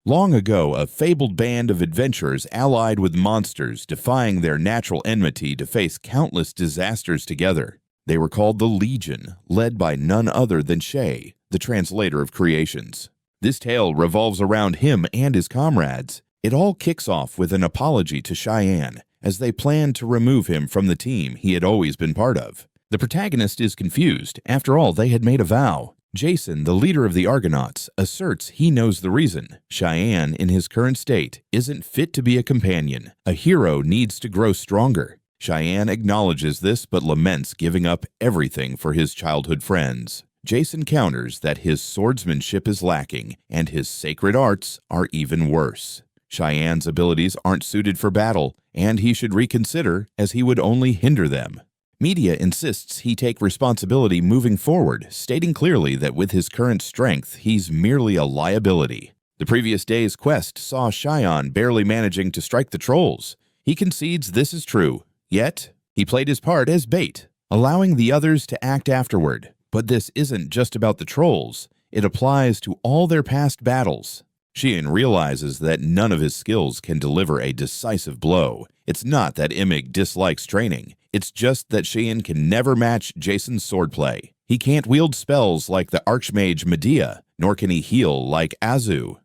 Long ago, a fabled band of adventurers allied with monsters, defying their natural enmity to face countless disasters together. They were called the Legion, led by none other than Shay, the translator of creations. This tale revolves around him and his comrades. It all kicks off with an apology to Cheyenne, as they plan to remove him from the team he had always been part of. The protagonist is confused. After all, they had made a vow. Jason, the leader of the Argonauts, asserts he knows the reason. Cheyenne, in his current state, isn't fit to be a companion. A hero needs to grow stronger. Cheyenne acknowledges this but laments giving up everything for his childhood friends. Jason counters that his swordsmanship is lacking and his sacred arts are even worse. Cheyenne's abilities aren't suited for battle, and he should reconsider as he would only hinder them. Media insists he take responsibility moving forward, stating clearly that with his current strength, he's merely a liability. The previous day's quest saw Cheyenne barely managing to strike the trolls. He concedes this is true, yet he played his part as bait, allowing the others to act afterward. But this isn't just about the trolls. It applies to all their past battles. Sheehan realizes that none of his skills can deliver a decisive blow. It's not that Imig dislikes training. It's just that Sheehan can never match Jason's swordplay. He can't wield spells like the Archmage Medea, nor can he heal like Azu.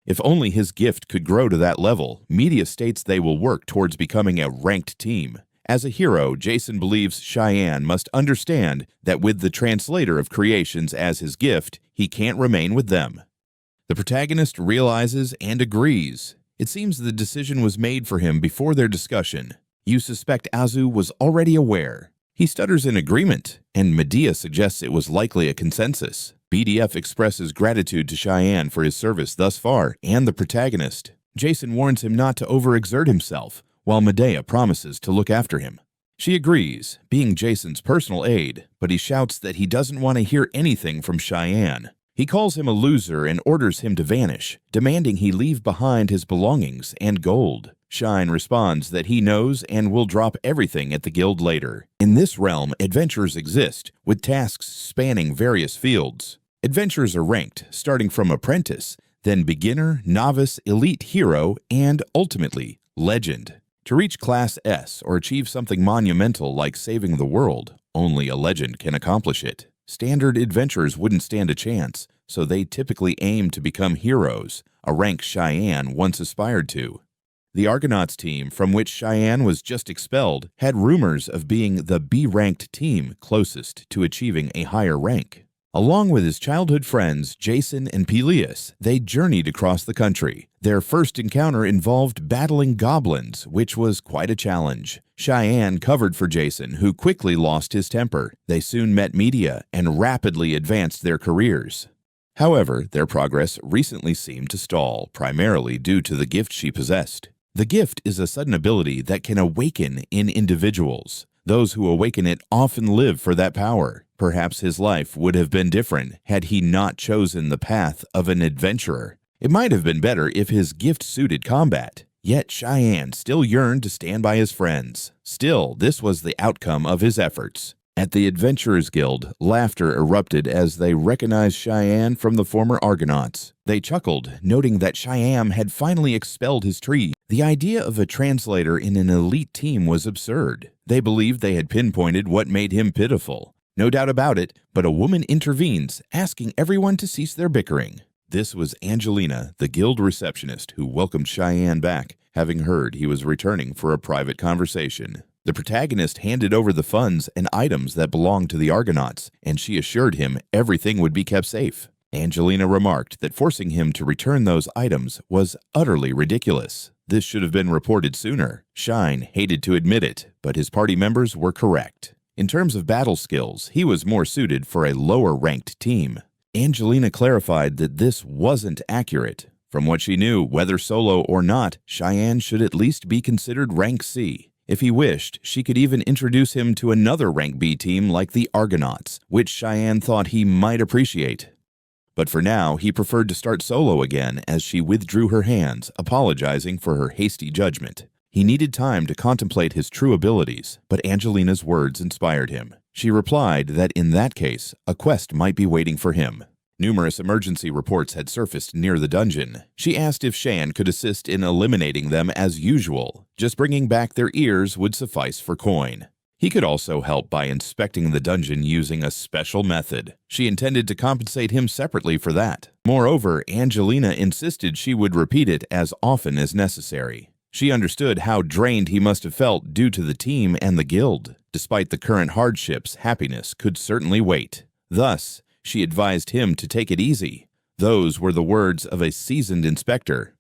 If only his gift could grow to that level, media states they will work towards becoming a ranked team. As a hero, Jason believes Cheyenne must understand that with the translator of creations as his gift, he can't remain with them. The protagonist realizes and agrees. It seems the decision was made for him before their discussion. You suspect Azu was already aware. He stutters in agreement, and Medea suggests it was likely a consensus. BDF expresses gratitude to Cheyenne for his service thus far and the protagonist. Jason warns him not to overexert himself, while Medea promises to look after him. She agrees, being Jason's personal aide, but he shouts that he doesn't want to hear anything from Cheyenne. He calls him a loser and orders him to vanish, demanding he leave behind his belongings and gold. Shine responds that he knows and will drop everything at the guild later. In this realm, adventures exist, with tasks spanning various fields. Adventures are ranked, starting from apprentice, then beginner, novice, elite hero, and ultimately, legend. To reach Class S or achieve something monumental like saving the world, only a legend can accomplish it. Standard adventurers wouldn't stand a chance, so they typically aim to become heroes, a rank Cheyenne once aspired to. The Argonauts team, from which Cheyenne was just expelled, had rumors of being the B-ranked team closest to achieving a higher rank. Along with his childhood friends, Jason and Peleus, they journeyed across the country. Their first encounter involved battling goblins, which was quite a challenge. Cheyenne covered for Jason, who quickly lost his temper. They soon met Medea and rapidly advanced their careers. However, their progress recently seemed to stall, primarily due to the gift she possessed. The gift is a sudden ability that can awaken in individuals. Those who awaken it often live for that power. Perhaps his life would have been different had he not chosen the path of an adventurer. It might have been better if his gift suited combat. Yet Cheyenne still yearned to stand by his friends. Still, this was the outcome of his efforts. At the Adventurers Guild, laughter erupted as they recognized Cheyenne from the former Argonauts. They chuckled, noting that Cheyenne had finally expelled his tree. The idea of a translator in an elite team was absurd. They believed they had pinpointed what made him pitiful. No doubt about it, but a woman intervenes, asking everyone to cease their bickering. This was Angelina, the guild receptionist, who welcomed Cheyenne back, having heard he was returning for a private conversation. The protagonist handed over the funds and items that belonged to the Argonauts, and she assured him everything would be kept safe. Angelina remarked that forcing him to return those items was utterly ridiculous. This should have been reported sooner. Shine hated to admit it, but his party members were correct. In terms of battle skills, he was more suited for a lower-ranked team. Angelina clarified that this wasn't accurate. From what she knew, whether solo or not, Cheyenne should at least be considered rank C. If he wished, she could even introduce him to another rank B team like the Argonauts, which Cheyenne thought he might appreciate. But for now, he preferred to start solo again as she withdrew her hands, apologizing for her hasty judgment. He needed time to contemplate his true abilities, but Angelina's words inspired him. She replied that in that case, a quest might be waiting for him. Numerous emergency reports had surfaced near the dungeon. She asked if Shan could assist in eliminating them as usual. Just bringing back their ears would suffice for coin. He could also help by inspecting the dungeon using a special method. She intended to compensate him separately for that. Moreover, Angelina insisted she would repeat it as often as necessary. She understood how drained he must have felt due to the team and the guild. Despite the current hardships, happiness could certainly wait. Thus, she advised him to take it easy. Those were the words of a seasoned inspector.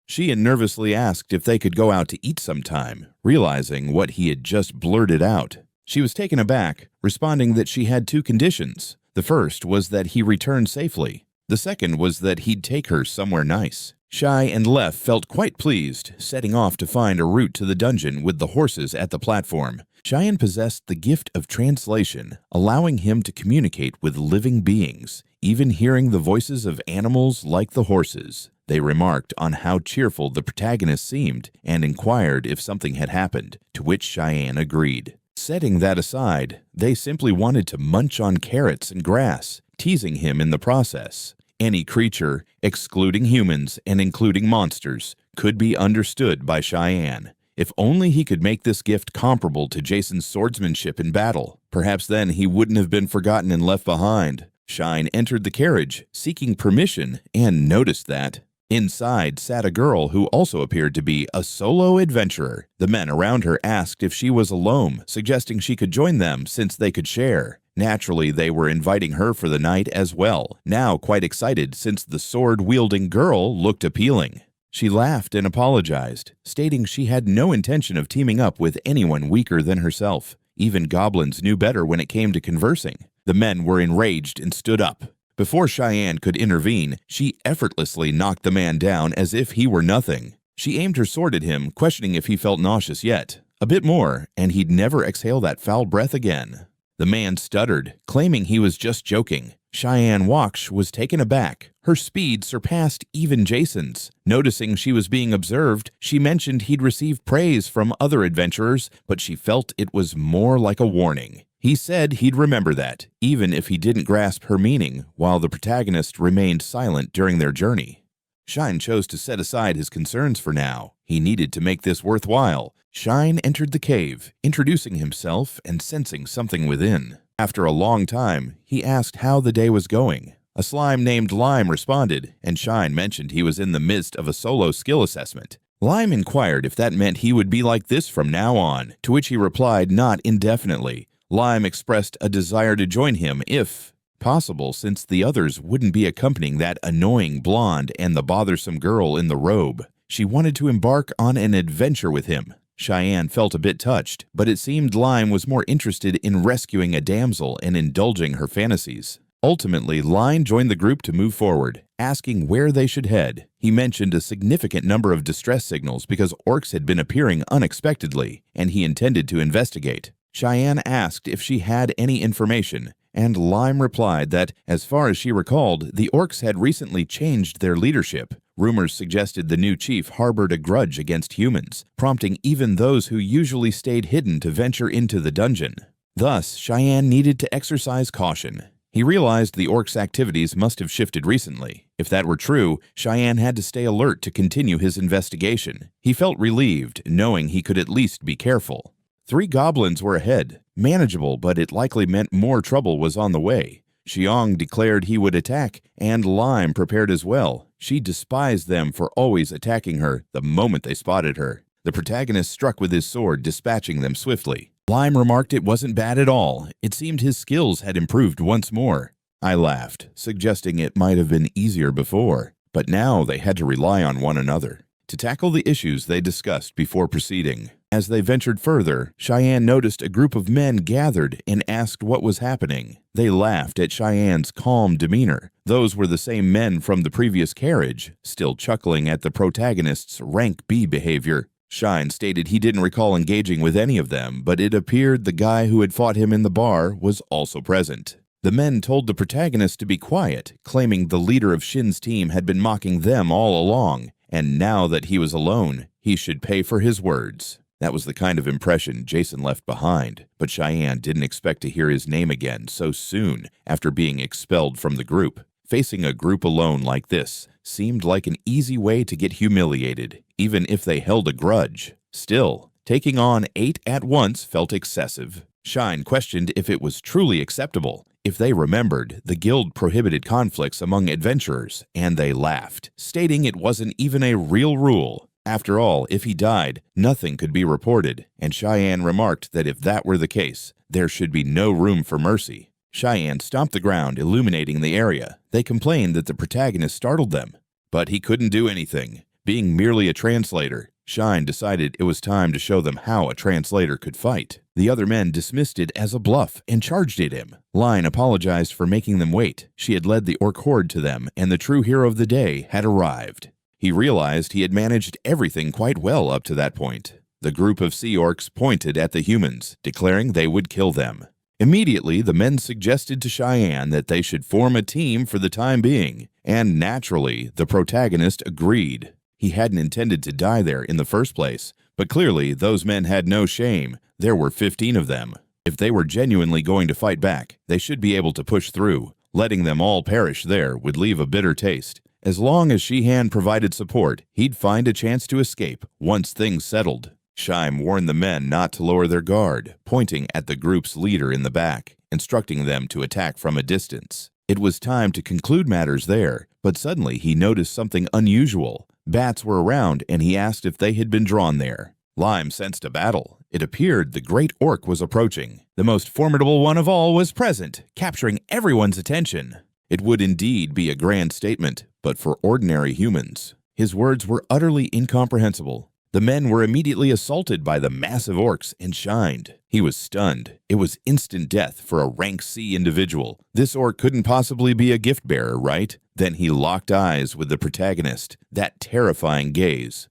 She nervously asked if they could go out to eat sometime, realizing what he had just blurted out. She was taken aback, responding that she had two conditions. The first was that he returned safely. The second was that he'd take her somewhere nice. Shai and Lef felt quite pleased, setting off to find a route to the dungeon with the horses at the platform. Cheyenne possessed the gift of translation, allowing him to communicate with living beings, even hearing the voices of animals like the horses. They remarked on how cheerful the protagonist seemed and inquired if something had happened, to which Cheyenne agreed. Setting that aside, they simply wanted to munch on carrots and grass, teasing him in the process. Any creature, excluding humans and including monsters, could be understood by Cheyenne. If only he could make this gift comparable to Jason's swordsmanship in battle. Perhaps then he wouldn't have been forgotten and left behind. Shine entered the carriage, seeking permission, and noticed that inside sat a girl who also appeared to be a solo adventurer. The men around her asked if she was alone, suggesting she could join them since they could share. Naturally, they were inviting her for the night as well, now quite excited since the sword-wielding girl looked appealing. She laughed and apologized, stating she had no intention of teaming up with anyone weaker than herself. Even goblins knew better when it came to conversing. The men were enraged and stood up. Before Cheyenne could intervene, she effortlessly knocked the man down as if he were nothing. She aimed her sword at him, questioning if he felt nauseous yet. A bit more, and he'd never exhale that foul breath again. The man stuttered, claiming he was just joking. Cheyenne Waksh was taken aback. Her speed surpassed even Jason's. Noticing she was being observed, she mentioned he'd received praise from other adventurers, but she felt it was more like a warning. He said he'd remember that, even if he didn't grasp her meaning, while the protagonist remained silent during their journey. Shine chose to set aside his concerns for now. He needed to make this worthwhile. Shine entered the cave, introducing himself and sensing something within. After a long time, he asked how the day was going. A slime named Lime responded, and Shine mentioned he was in the midst of a solo skill assessment. Lime inquired if that meant he would be like this from now on, to which he replied not indefinitely. Lime expressed a desire to join him if possible, since the others wouldn't be accompanying that annoying blonde and the bothersome girl in the robe. She wanted to embark on an adventure with him. Cheyenne felt a bit touched, but it seemed Lime was more interested in rescuing a damsel and indulging her fantasies. Ultimately, Line joined the group to move forward, asking where they should head. He mentioned a significant number of distress signals because orcs had been appearing unexpectedly, and he intended to investigate. Cheyenne asked if she had any information, and Lime replied that, as far as she recalled, the orcs had recently changed their leadership. Rumors suggested the new chief harbored a grudge against humans, prompting even those who usually stayed hidden to venture into the dungeon. Thus, Cheyenne needed to exercise caution. He realized the orcs' activities must have shifted recently. If that were true, Cheyenne had to stay alert to continue his investigation. He felt relieved, knowing he could at least be careful. 3 goblins were ahead. Manageable, but it likely meant more trouble was on the way. Xiong declared he would attack, and Lime prepared as well. She despised them for always attacking her the moment they spotted her. The protagonist struck with his sword, dispatching them swiftly. Lime remarked it wasn't bad at all. It seemed his skills had improved once more. I laughed, suggesting it might have been easier before, but now they had to rely on one another to tackle the issues they discussed before proceeding. As they ventured further, Cheyenne noticed a group of men gathered and asked what was happening. They laughed at Cheyenne's calm demeanor. Those were the same men from the previous carriage, still chuckling at the protagonist's rank B behavior. Shine stated he didn't recall engaging with any of them, but it appeared the guy who had fought him in the bar was also present. The men told the protagonist to be quiet, claiming the leader of Shin's team had been mocking them all along, and now that he was alone, he should pay for his words. That was the kind of impression Jason left behind, but Cheyenne didn't expect to hear his name again so soon after being expelled from the group. Facing a group alone like this seemed like an easy way to get humiliated, even if they held a grudge. Still, taking on 8 at once felt excessive. Shine questioned if it was truly acceptable. If they remembered, the guild prohibited conflicts among adventurers, and they laughed, stating it wasn't even a real rule. After all, if he died, nothing could be reported, and Cheyenne remarked that if that were the case, there should be no room for mercy. Cheyenne stomped the ground, illuminating the area. They complained that the protagonist startled them, but he couldn't do anything. Being merely a translator, Shine decided it was time to show them how a translator could fight. The other men dismissed it as a bluff and charged at him. Line apologized for making them wait. She had led the orc horde to them, and the true hero of the day had arrived. He realized he had managed everything quite well up to that point. The group of sea orcs pointed at the humans, declaring they would kill them. Immediately, the men suggested to Cheyenne that they should form a team for the time being, and naturally, the protagonist agreed. He hadn't intended to die there in the first place, but clearly those men had no shame. There were 15 of them. If they were genuinely going to fight back, they should be able to push through. Letting them all perish there would leave a bitter taste. As long as Sheehan provided support, he'd find a chance to escape once things settled. Shime warned the men not to lower their guard, pointing at the group's leader in the back, instructing them to attack from a distance. It was time to conclude matters there, but suddenly he noticed something unusual. Bats were around, and he asked if they had been drawn there. Lime sensed a battle. It appeared the great orc was approaching. The most formidable one of all was present, capturing everyone's attention. It would indeed be a grand statement, but for ordinary humans. His words were utterly incomprehensible. The men were immediately assaulted by the massive orcs and shined. He was stunned. It was instant death for a rank C individual. This orc couldn't possibly be a gift bearer, right? Then he locked eyes with the protagonist, that terrifying gaze.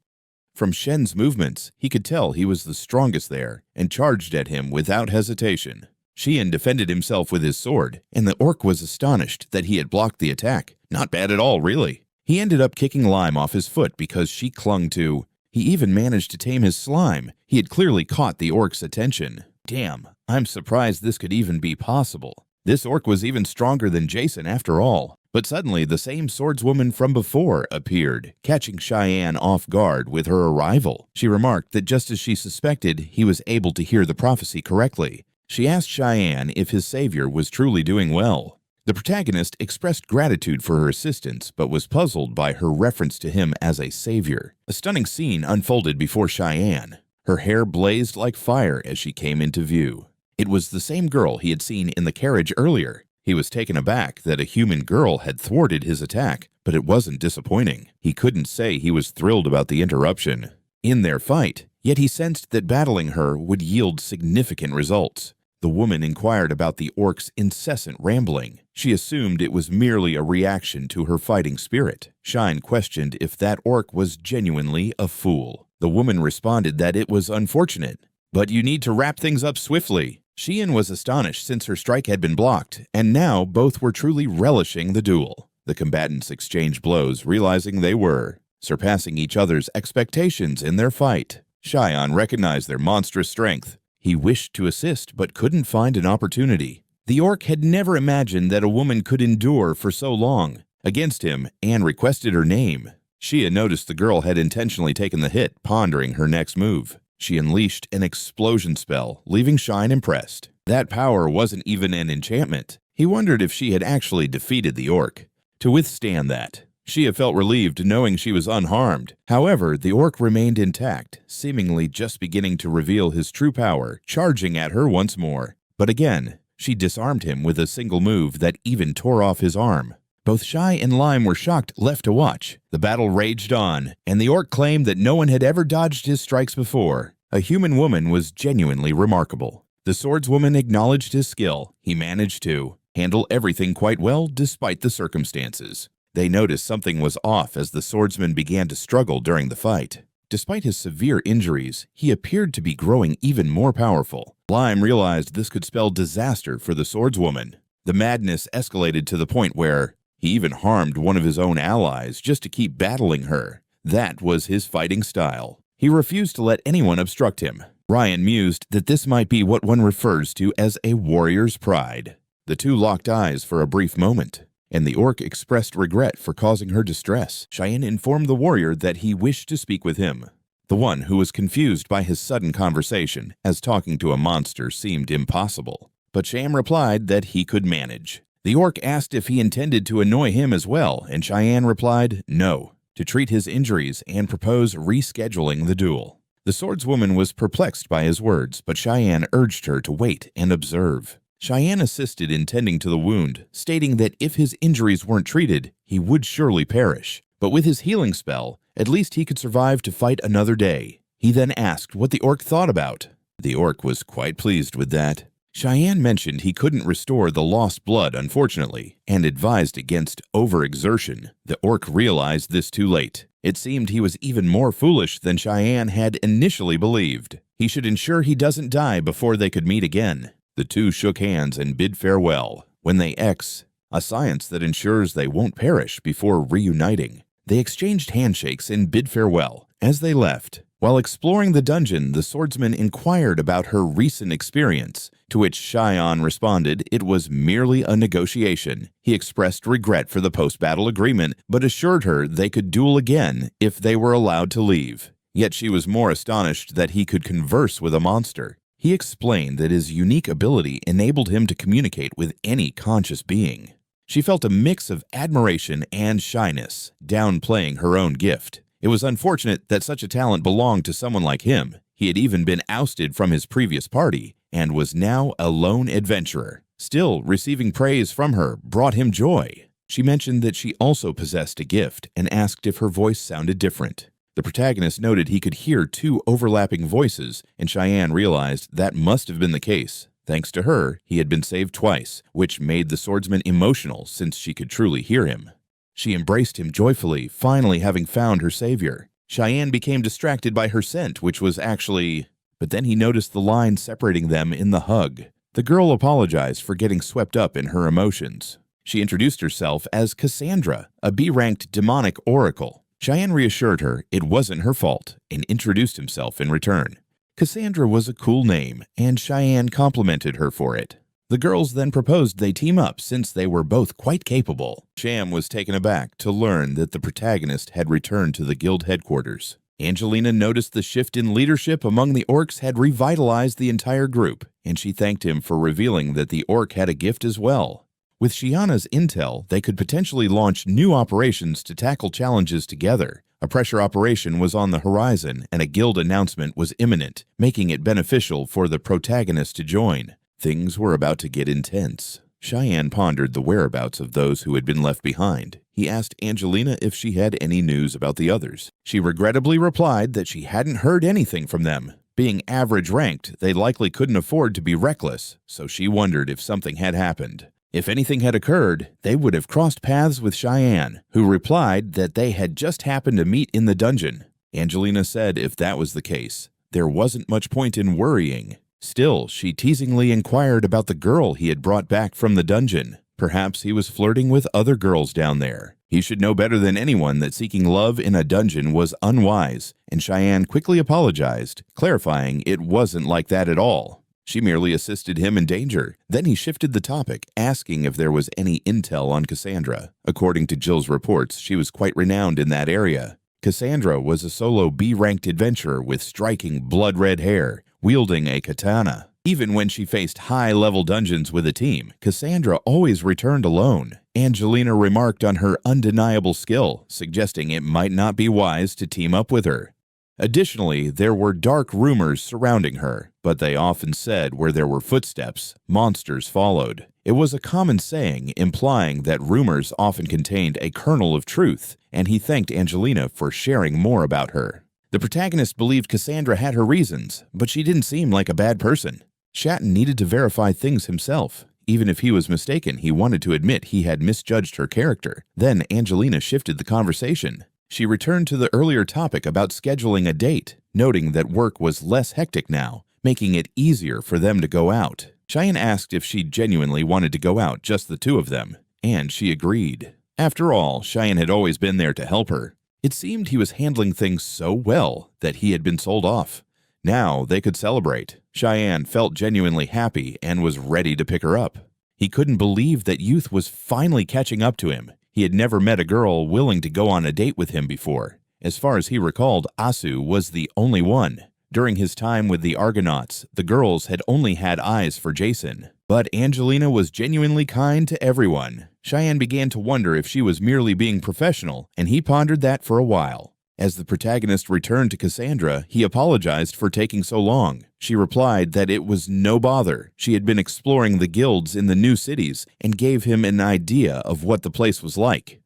From Shen's movements, he could tell he was the strongest there, and charged at him without hesitation. Sheehan defended himself with his sword, and the orc was astonished that he had blocked the attack. Not bad at all, really. He ended up kicking Lime off his foot because she clung to. He even managed to tame his slime. He had clearly caught the orc's attention. Damn, I'm surprised this could even be possible. This orc was even stronger than Jason after all. But suddenly, the same swordswoman from before appeared, catching Cheyenne off guard with her arrival. She remarked that just as she suspected, he was able to hear the prophecy correctly. She asked Cheyenne if his savior was truly doing well. The protagonist expressed gratitude for her assistance, but was puzzled by her reference to him as a savior. A stunning scene unfolded before Cheyenne. Her hair blazed like fire as she came into view. It was the same girl he had seen in the carriage earlier. He was taken aback that a human girl had thwarted his attack, but it wasn't disappointing. He couldn't say he was thrilled about the interruption in their fight, yet he sensed that battling her would yield significant results. The woman inquired about the orc's incessant rambling. She assumed it was merely a reaction to her fighting spirit. Shine questioned if that orc was genuinely a fool. The woman responded that it was unfortunate, but you need to wrap things up swiftly. Sheehan was astonished since her strike had been blocked, and now both were truly relishing the duel. The combatants exchanged blows, realizing they were surpassing each other's expectations in their fight. Cheyenne recognized their monstrous strength. He wished to assist, but couldn't find an opportunity. The orc had never imagined that a woman could endure for so long. Against him, Anne requested her name. She had noticed the girl had intentionally taken the hit, pondering her next move. She unleashed an explosion spell, leaving Shine impressed. That power wasn't even an enchantment. He wondered if she had actually defeated the orc. To withstand that, Shia felt relieved knowing she was unharmed. However, the orc remained intact, seemingly just beginning to reveal his true power, charging at her once more. But again, she disarmed him with a single move that even tore off his arm. Both Shy and Lime were shocked left to watch. The battle raged on, and the orc claimed that no one had ever dodged his strikes before. A human woman was genuinely remarkable. The swordswoman acknowledged his skill. He managed to handle everything quite well despite the circumstances. They noticed something was off as the swordsman began to struggle during the fight. Despite his severe injuries, he appeared to be growing even more powerful. Lime realized this could spell disaster for the swordswoman. The madness escalated to the point where he even harmed one of his own allies just to keep battling her. That was his fighting style. He refused to let anyone obstruct him. Ryan mused that this might be what one refers to as a warrior's pride. The two locked eyes for a brief moment. and the orc expressed regret for causing her distress. Cheyenne informed the warrior that he wished to speak with him, the one who was confused by his sudden conversation, as talking to a monster seemed impossible. But Cham replied that he could manage. The orc asked if he intended to annoy him as well, and Cheyenne replied no, to treat his injuries and propose rescheduling the duel. The swordswoman was perplexed by his words, but Cheyenne urged her to wait and observe. Cheyenne assisted in tending to the wound, stating that if his injuries weren't treated, he would surely perish. But with his healing spell, at least he could survive to fight another day. He then asked what the orc thought about. The orc was quite pleased with that. Cheyenne mentioned he couldn't restore the lost blood, unfortunately, and advised against overexertion. The orc realized this too late. It seemed he was even more foolish than Cheyenne had initially believed. He should ensure he doesn't die before they could meet again. The two shook hands and bid farewell. When they a science that ensures they won't perish before reuniting. They exchanged handshakes and bid farewell. As they left, while exploring the dungeon, the swordsman inquired about her recent experience, to which Cheyenne responded it was merely a negotiation. He expressed regret for the post-battle agreement, but assured her they could duel again if they were allowed to leave. Yet she was more astonished that he could converse with a monster. He explained that his unique ability enabled him to communicate with any conscious being. She felt a mix of admiration and shyness, downplaying her own gift. It was unfortunate that such a talent belonged to someone like him. He had even been ousted from his previous party and was now a lone adventurer. Still, receiving praise from her brought him joy. She mentioned that she also possessed a gift and asked if her voice sounded different. The protagonist noted he could hear two overlapping voices, and Cheyenne realized that must have been the case. Thanks to her, he had been saved twice, which made the swordsman emotional since she could truly hear him. She embraced him joyfully, finally having found her savior. Cheyenne became distracted by her scent, which was actually... But then he noticed the line separating them in the hug. The girl apologized for getting swept up in her emotions. She introduced herself as Cassandra, a B-ranked demonic oracle. Cheyenne reassured her it wasn't her fault and introduced himself in return. Cassandra was a cool name, and Cheyenne complimented her for it. The girls then proposed they team up since they were both quite capable. Cham was taken aback to learn that the protagonist had returned to the guild headquarters. Angelina noticed the shift in leadership among the orcs had revitalized the entire group, and she thanked him for revealing that the orc had a gift as well. With Shiana's intel, they could potentially launch new operations to tackle challenges together. A pressure operation was on the horizon, and a guild announcement was imminent, making it beneficial for the protagonist to join. Things were about to get intense. Cheyenne pondered the whereabouts of those who had been left behind. He asked Angelina if she had any news about the others. She regrettably replied that she hadn't heard anything from them. Being average ranked, they likely couldn't afford to be reckless, so she wondered if something had happened. If anything had occurred, they would have crossed paths with Cheyenne, who replied that they had just happened to meet in the dungeon. Angelina said if that was the case, there wasn't much point in worrying. Still, she teasingly inquired about the girl he had brought back from the dungeon. Perhaps he was flirting with other girls down there. He should know better than anyone that seeking love in a dungeon was unwise, and Cheyenne quickly apologized, clarifying it wasn't like that at all. She merely assisted him in danger. Then he shifted the topic, asking if there was any intel on Cassandra. According to Jill's reports, she was quite renowned in that area. Cassandra was a solo B-ranked adventurer with striking blood-red hair, wielding a katana. Even when she faced high-level dungeons with a team, Cassandra always returned alone. Angelina remarked on her undeniable skill, suggesting it might not be wise to team up with her. Additionally, there were dark rumors surrounding her, but they often said where there were footsteps, monsters followed. It was a common saying implying that rumors often contained a kernel of truth, and he thanked Angelina for sharing more about her. The protagonist believed Cassandra had her reasons, but she didn't seem like a bad person. Shatton needed to verify things himself. Even if he was mistaken, he wanted to admit he had misjudged her character. Then Angelina shifted the conversation. She returned to the earlier topic about scheduling a date, noting that work was less hectic now, making it easier for them to go out. Cheyenne asked if she genuinely wanted to go out, just the two of them, and she agreed. After all, Cheyenne had always been there to help her. It seemed he was handling things so well that he had been sold off. Now they could celebrate. Cheyenne felt genuinely happy and was ready to pick her up. He couldn't believe that youth was finally catching up to him. He had never met a girl willing to go on a date with him before. As far as he recalled, Asu was the only one. During his time with the Argonauts, the girls had only had eyes for Jason. But Angelina was genuinely kind to everyone. Cheyenne began to wonder if she was merely being professional, and he pondered that for a while. As the protagonist returned to Cassandra, he apologized for taking so long. She replied that it was no bother. She had been exploring the guilds in the new cities and gave him an idea of what the place was like.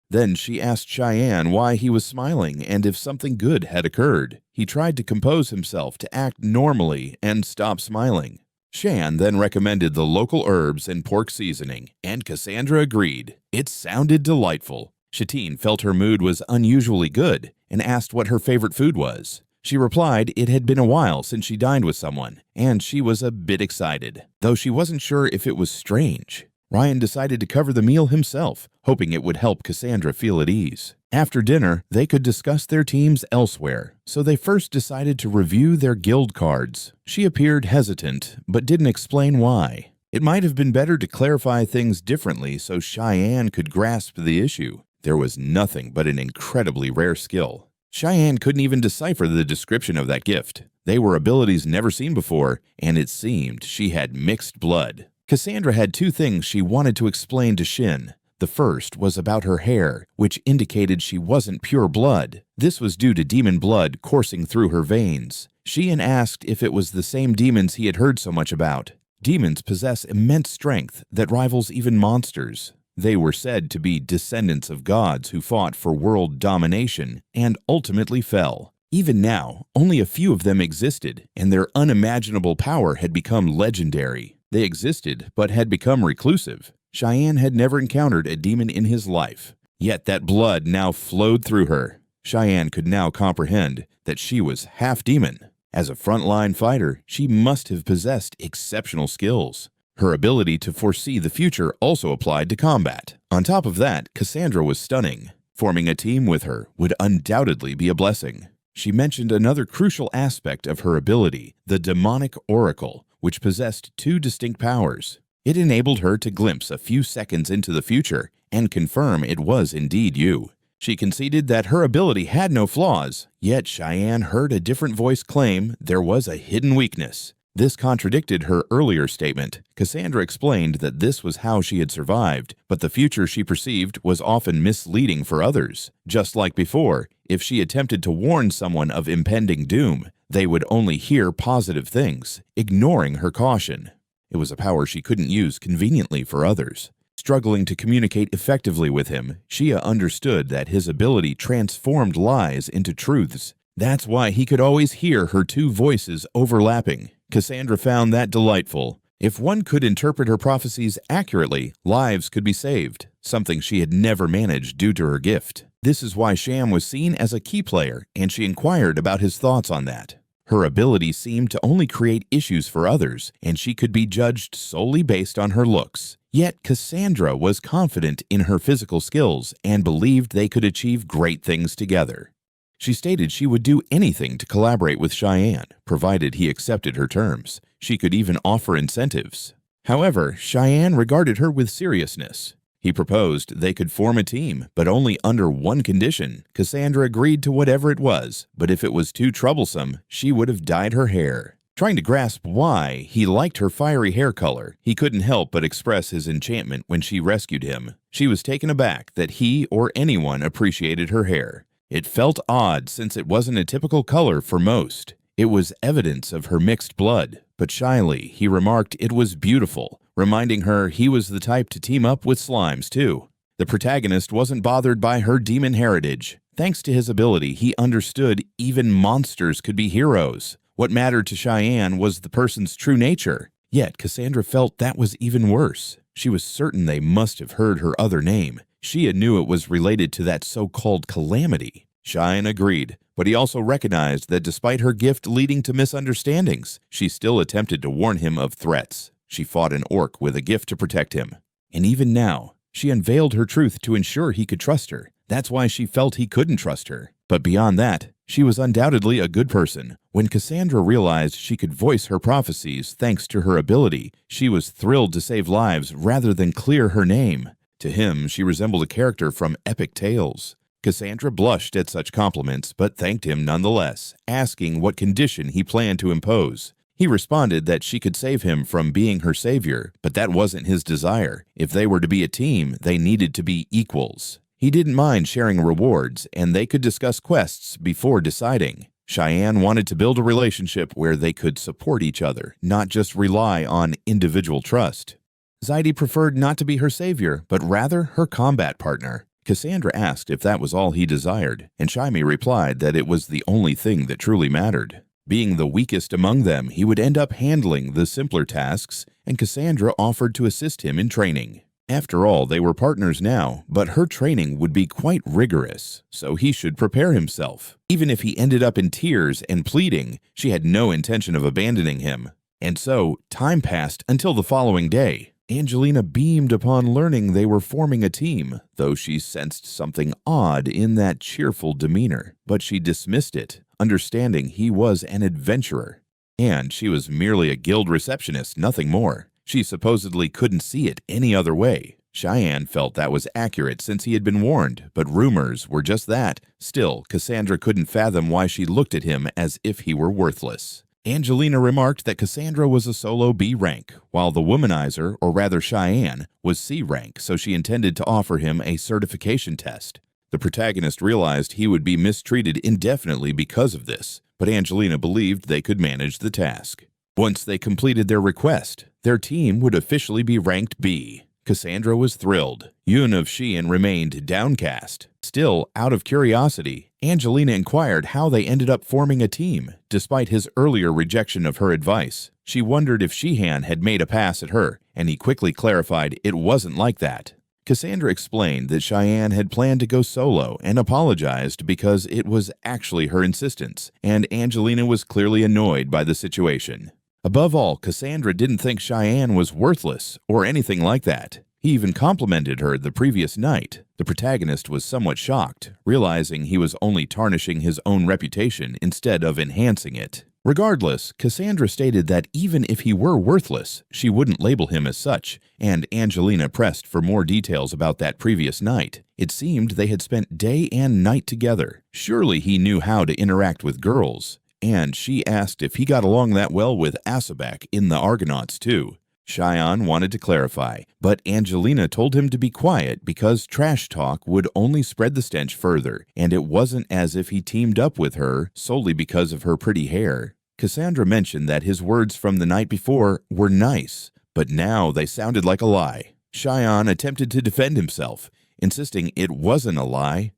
Then she asked Cheyenne why he was smiling and if something good had occurred. He tried to compose himself to act normally and stop smiling. Cheyenne then recommended the local herbs and pork seasoning, and Cassandra agreed. It sounded delightful. Shatine felt her mood was unusually good and asked what her favorite food was. She replied it had been a while since she dined with someone, and she was a bit excited, though she wasn't sure if it was strange. Ryan decided to cover the meal himself, hoping it would help Cassandra feel at ease. After dinner, they could discuss their teams elsewhere, so they first decided to review their guild cards. She appeared hesitant, but didn't explain why. It might have been better to clarify things differently so Cheyenne could grasp the issue. There was nothing but an incredibly rare skill. Cheyenne couldn't even decipher the description of that gift. They were abilities never seen before, and it seemed she had mixed blood. Cassandra had two things she wanted to explain to Shin. The first was about her hair, which indicated she wasn't pure blood. This was due to demon blood coursing through her veins. Shin asked if it was the same demons he had heard so much about. Demons possess immense strength that rivals even monsters. They were said to be descendants of gods who fought for world domination and ultimately fell. Even now, only a few of them existed, and their unimaginable power had become legendary. They existed, but had become reclusive. Cheyenne had never encountered a demon in his life, yet that blood now flowed through her. Cheyenne could now comprehend that she was half demon. As a frontline fighter, she must have possessed exceptional skills. Her ability to foresee the future also applied to combat. On top of that, Cassandra was stunning. Forming a team with her would undoubtedly be a blessing. She mentioned another crucial aspect of her ability, the demonic oracle, which possessed two distinct powers. It enabled her to glimpse a few seconds into the future and confirm it was indeed you. She conceded that her ability had no flaws, yet Cheyenne heard a different voice claim there was a hidden weakness. This contradicted her earlier statement. Cassandra explained that this was how she had survived, but the future she perceived was often misleading for others. Just like before, if she attempted to warn someone of impending doom, they would only hear positive things, ignoring her caution. It was a power she couldn't use conveniently for others. Struggling to communicate effectively with him, Shia understood that his ability transformed lies into truths. That's why he could always hear her two voices overlapping. Cassandra found that delightful. If one could interpret her prophecies accurately, lives could be saved, something she had never managed due to her gift. This is why Sham was seen as a key player, and she inquired about his thoughts on that. Her ability seemed to only create issues for others, and she could be judged solely based on her looks. Yet Cassandra was confident in her physical skills and believed they could achieve great things together. She stated she would do anything to collaborate with Cheyenne, provided he accepted her terms. She could even offer incentives. However, Cheyenne regarded her with seriousness. He proposed they could form a team, but only under one condition. Cassandra agreed to whatever it was, but if it was too troublesome, she would have dyed her hair. Trying to grasp why he liked her fiery hair color, he couldn't help but express his enchantment when she rescued him. She was taken aback that he or anyone appreciated her hair. It felt odd since it wasn't a typical color for most. It was evidence of her mixed blood, but shyly he remarked it was beautiful, reminding her he was the type to team up with slimes too. The protagonist wasn't bothered by her demon heritage. Thanks to his ability, he understood even monsters could be heroes. What mattered to Cheyenne was the person's true nature. Yet Cassandra felt that was even worse. She was certain they must have heard her other name. Shia knew it was related to that so-called calamity. Cheyenne agreed, but he also recognized that despite her gift leading to misunderstandings, she still attempted to warn him of threats. She fought an orc with a gift to protect him. And even now, she unveiled her truth to ensure he could trust her. That's why she felt he couldn't trust her. But beyond that, she was undoubtedly a good person, When Cassandra realized she could voice her prophecies thanks to her ability, she was thrilled to save lives rather than clear her name. To him, she resembled a character from epic tales. Cassandra blushed at such compliments, but thanked him nonetheless, asking what condition he planned to impose. He responded that she could save him from being her savior, but that wasn't his desire. If they were to be a team, they needed to be equals. He didn't mind sharing rewards, and they could discuss quests before deciding. Cheyenne wanted to build a relationship where they could support each other, not just rely on individual trust. Zaidi preferred not to be her savior, but rather her combat partner. Cassandra asked if that was all he desired, and Shaimi replied that it was the only thing that truly mattered. Being the weakest among them, he would end up handling the simpler tasks, and Cassandra offered to assist him in training. After all, they were partners now, but her training would be quite rigorous, so he should prepare himself. Even if he ended up in tears and pleading, she had no intention of abandoning him. And so, time passed until the following day. Angelina beamed upon learning they were forming a team, though she sensed something odd in that cheerful demeanor. But she dismissed it, understanding he was an adventurer. And she was merely a guild receptionist, nothing more. She supposedly couldn't see it any other way. Cheyenne felt that was accurate since he had been warned, but rumors were just that. Still, Cassandra couldn't fathom why she looked at him as if he were worthless. Angelina remarked that Cassandra was a solo B rank, while the womanizer, or rather Cheyenne, was C rank, so she intended to offer him a certification test. The protagonist realized he would be mistreated indefinitely because of this, but Angelina believed they could manage the task. Once they completed their request, their team would officially be ranked B. Cassandra was thrilled. Yun of Xi'an remained downcast. Still, out of curiosity, Angelina inquired how they ended up forming a team, despite his earlier rejection of her advice. She wondered if Xi'an had made a pass at her, and he quickly clarified it wasn't like that. Cassandra explained that Cheyenne had planned to go solo and apologized because it was actually her insistence, and Angelina was clearly annoyed by the situation. Above all, Cassandra didn't think Cheyenne was worthless or anything like that. He even complimented her the previous night. The protagonist was somewhat shocked, realizing he was only tarnishing his own reputation instead of enhancing it. Regardless, Cassandra stated that even if he were worthless, she wouldn't label him as such, and Angelina pressed for more details about that previous night. It seemed they had spent day and night together. Surely he knew how to interact with girls. And she asked if he got along that well with Asabak in the Argonauts too. Cheyenne wanted to clarify, but Angelina told him to be quiet because trash talk would only spread the stench further, and it wasn't as if he teamed up with her solely because of her pretty hair. Cassandra mentioned that his words from the night before were nice, but now they sounded like a lie. Cheyenne attempted to defend himself, insisting it wasn't a lie.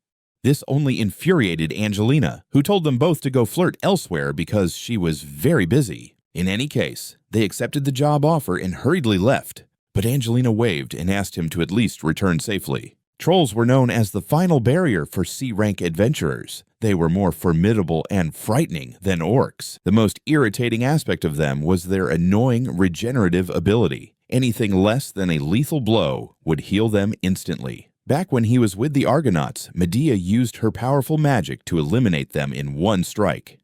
This only infuriated Angelina, who told them both to go flirt elsewhere because she was very busy. In any case, they accepted the job offer and hurriedly left, but Angelina waved and asked him to at least return safely. Trolls were known as the final barrier for C-rank adventurers. They were more formidable and frightening than orcs. The most irritating aspect of them was their annoying regenerative ability. Anything less than a lethal blow would heal them instantly. Back when he was with the Argonauts, Medea used her powerful magic to eliminate them in one strike.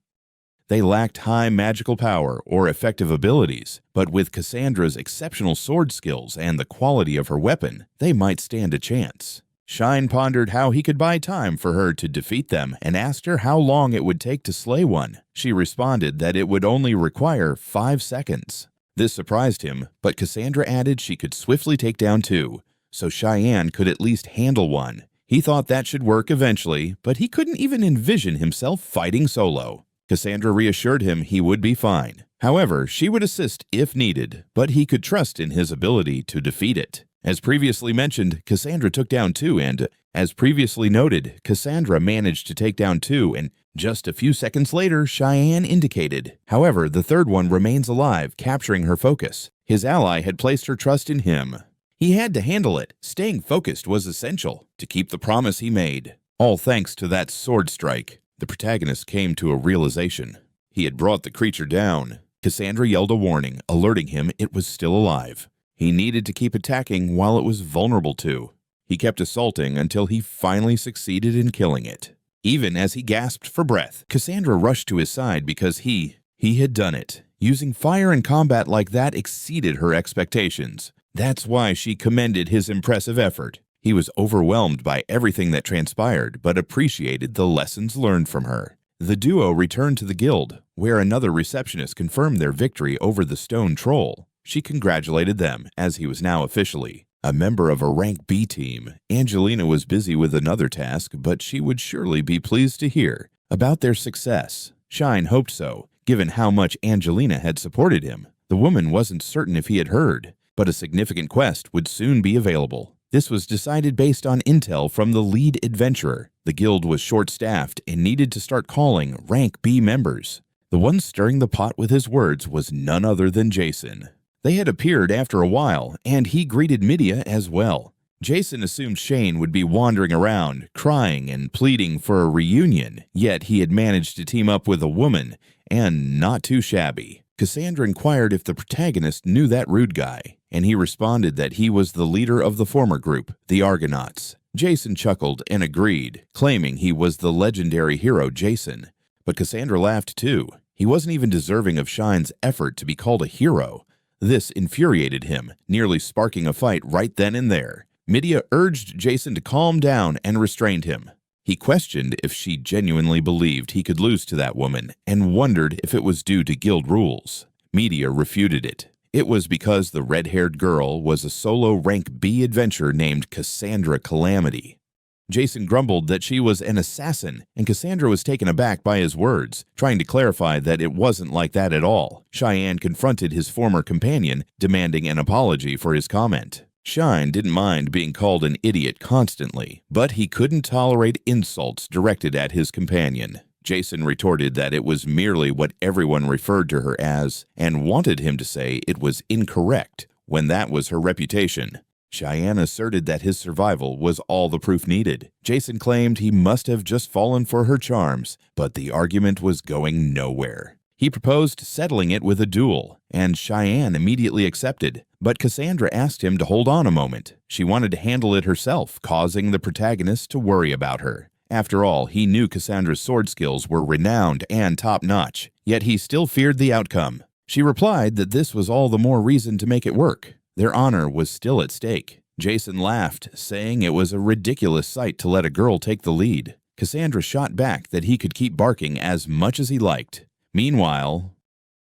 They lacked high magical power or effective abilities, but with Cassandra's exceptional sword skills and the quality of her weapon, they might stand a chance. Shine pondered how he could buy time for her to defeat them and asked her how long it would take to slay one. She responded that it would only require 5 seconds. This surprised him, but Cassandra added she could swiftly take down 2, so Cheyenne could at least handle one. He thought that should work eventually, but he couldn't even envision himself fighting solo. Cassandra reassured him he would be fine. However, she would assist if needed, but he could trust in his ability to defeat it. As previously mentioned, Cassandra took down 2, and, as previously noted, Cassandra managed to take down 2, and just a few seconds later, Cheyenne indicated. However, the third one remains alive, capturing her focus. His ally had placed her trust in him. He had to handle it. Staying focused was essential to keep the promise he made. All thanks to that sword strike. The protagonist came to a realization. He had brought the creature down. Cassandra yelled a warning, alerting him it was still alive. He needed to keep attacking while it was vulnerable to. He kept assaulting until he finally succeeded in killing it. Even as he gasped for breath, Cassandra rushed to his side because he had done it. Using fire in combat like that exceeded her expectations. That's why she commended his impressive effort. He was overwhelmed by everything that transpired, but appreciated the lessons learned from her. The duo returned to the guild, where another receptionist confirmed their victory over the stone troll. She congratulated them, as he was now officially a member of a rank B team. Angelina was busy with another task, but she would surely be pleased to hear about their success. Shine hoped so, given how much Angelina had supported him. The woman wasn't certain if he had heard, but a significant quest would soon be available. This was decided based on intel from the lead adventurer. The guild was short-staffed and needed to start calling rank B members. The one stirring the pot with his words was none other than Jason. They had appeared after a while, and he greeted Medea as well. Jason assumed Shane would be wandering around, crying and pleading for a reunion, yet he had managed to team up with a woman, and not too shabby. Cassandra inquired if the protagonist knew that rude guy, and he responded that he was the leader of the former group, the Argonauts. Jason chuckled and agreed, claiming he was the legendary hero Jason. But Cassandra laughed too. He wasn't even deserving of Shine's effort to be called a hero. This infuriated him, nearly sparking a fight right then and there. Medea urged Jason to calm down and restrained him. He questioned if she genuinely believed he could lose to that woman and wondered if it was due to guild rules. Medea refuted it. It was because the red-haired girl was a solo rank B adventurer named Cassandra Calamity. Jason grumbled that she was an assassin, and Cassandra was taken aback by his words, trying to clarify that it wasn't like that at all. Cheyenne confronted his former companion, demanding an apology for his comment. Shine didn't mind being called an idiot constantly, but he couldn't tolerate insults directed at his companion. Jason retorted that it was merely what everyone referred to her as, and wanted him to say it was incorrect when that was her reputation. Cheyenne asserted that his survival was all the proof needed. Jason claimed he must have just fallen for her charms, but the argument was going nowhere. He proposed settling it with a duel, and Cheyenne immediately accepted, but Cassandra asked him to hold on a moment. She wanted to handle it herself, causing the protagonist to worry about her. After all, he knew Cassandra's sword skills were renowned and top-notch, yet he still feared the outcome. She replied that this was all the more reason to make it work. Their honor was still at stake. Jason laughed, saying it was a ridiculous sight to let a girl take the lead. Cassandra shot back that he could keep barking as much as he liked. Meanwhile,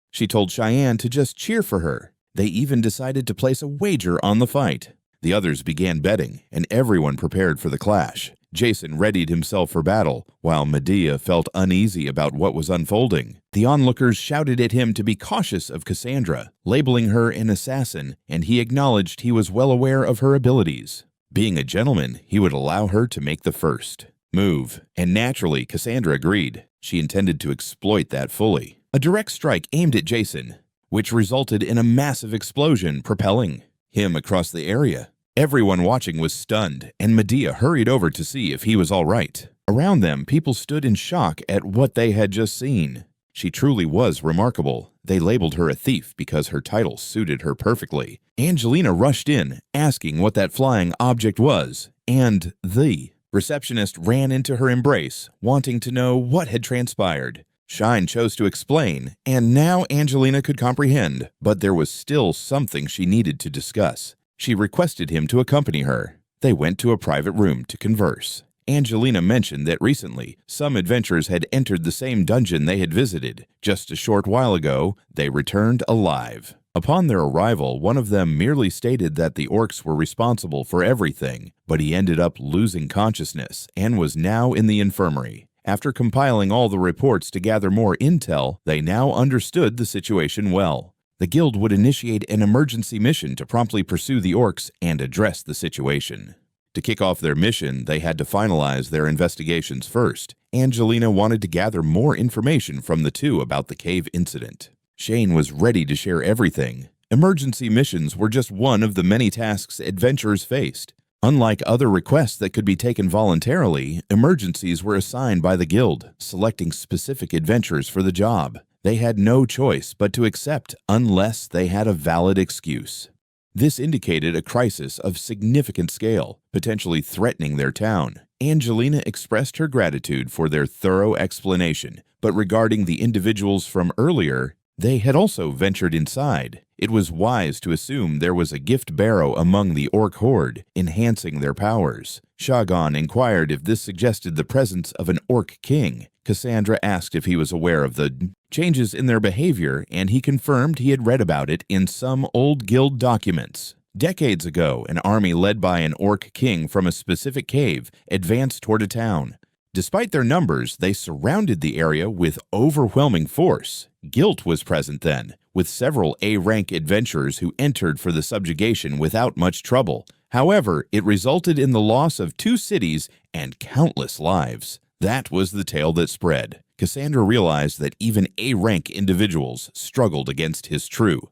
she told Cheyenne to just cheer for her. They even decided to place a wager on the fight. The others began betting, and everyone prepared for the clash. Jason readied himself for battle, while Medea felt uneasy about what was unfolding. The onlookers shouted at him to be cautious of Cassandra, labeling her an assassin, and he acknowledged he was well aware of her abilities. Being a gentleman, he would allow her to make the first move, and naturally, Cassandra agreed. She intended to exploit that fully. A direct strike aimed at Jason, which resulted in a massive explosion, propelling him across the area. Everyone watching was stunned, and Medea hurried over to see if he was all right. Around them, people stood in shock at what they had just seen. She truly was remarkable. They labeled her a thief because her title suited her perfectly. Angelina rushed in, asking what that flying object was, and the receptionist ran into her embrace, wanting to know what had transpired. Shine chose to explain, and now Angelina could comprehend, but there was still something she needed to discuss. She requested him to accompany her. They went to a private room to converse. Angelina mentioned that recently, some adventurers had entered the same dungeon they had visited. Just a short while ago, they returned alive. Upon their arrival, one of them merely stated that the orcs were responsible for everything, but he ended up losing consciousness and was now in the infirmary. After compiling all the reports to gather more intel, they now understood the situation well. The guild would initiate an emergency mission to promptly pursue the orcs and address the situation. To kick off their mission, they had to finalize their investigations first. Angelina wanted to gather more information from the two about the cave incident. Shane was ready to share everything. Emergency missions were just one of the many tasks adventurers faced. Unlike other requests that could be taken voluntarily, emergencies were assigned by the guild, selecting specific adventurers for the job. They had no choice but to accept unless they had a valid excuse. This indicated a crisis of significant scale, potentially threatening their town. Angelina expressed her gratitude for their thorough explanation, but regarding the individuals from earlier, they had also ventured inside. It was wise to assume there was a gift barrow among the orc horde, enhancing their powers. Shagan inquired if this suggested the presence of an orc king. Cassandra asked if he was aware of the changes in their behavior, and he confirmed he had read about it in some old guild documents. Decades ago, an army led by an orc king from a specific cave advanced toward a town. Despite their numbers, they surrounded the area with overwhelming force. Guilt was present then, with several A-rank adventurers who entered for the subjugation without much trouble. However, it resulted in the loss of 2 cities and countless lives. That was the tale that spread. Cassandra realized that even A-rank individuals struggled against his true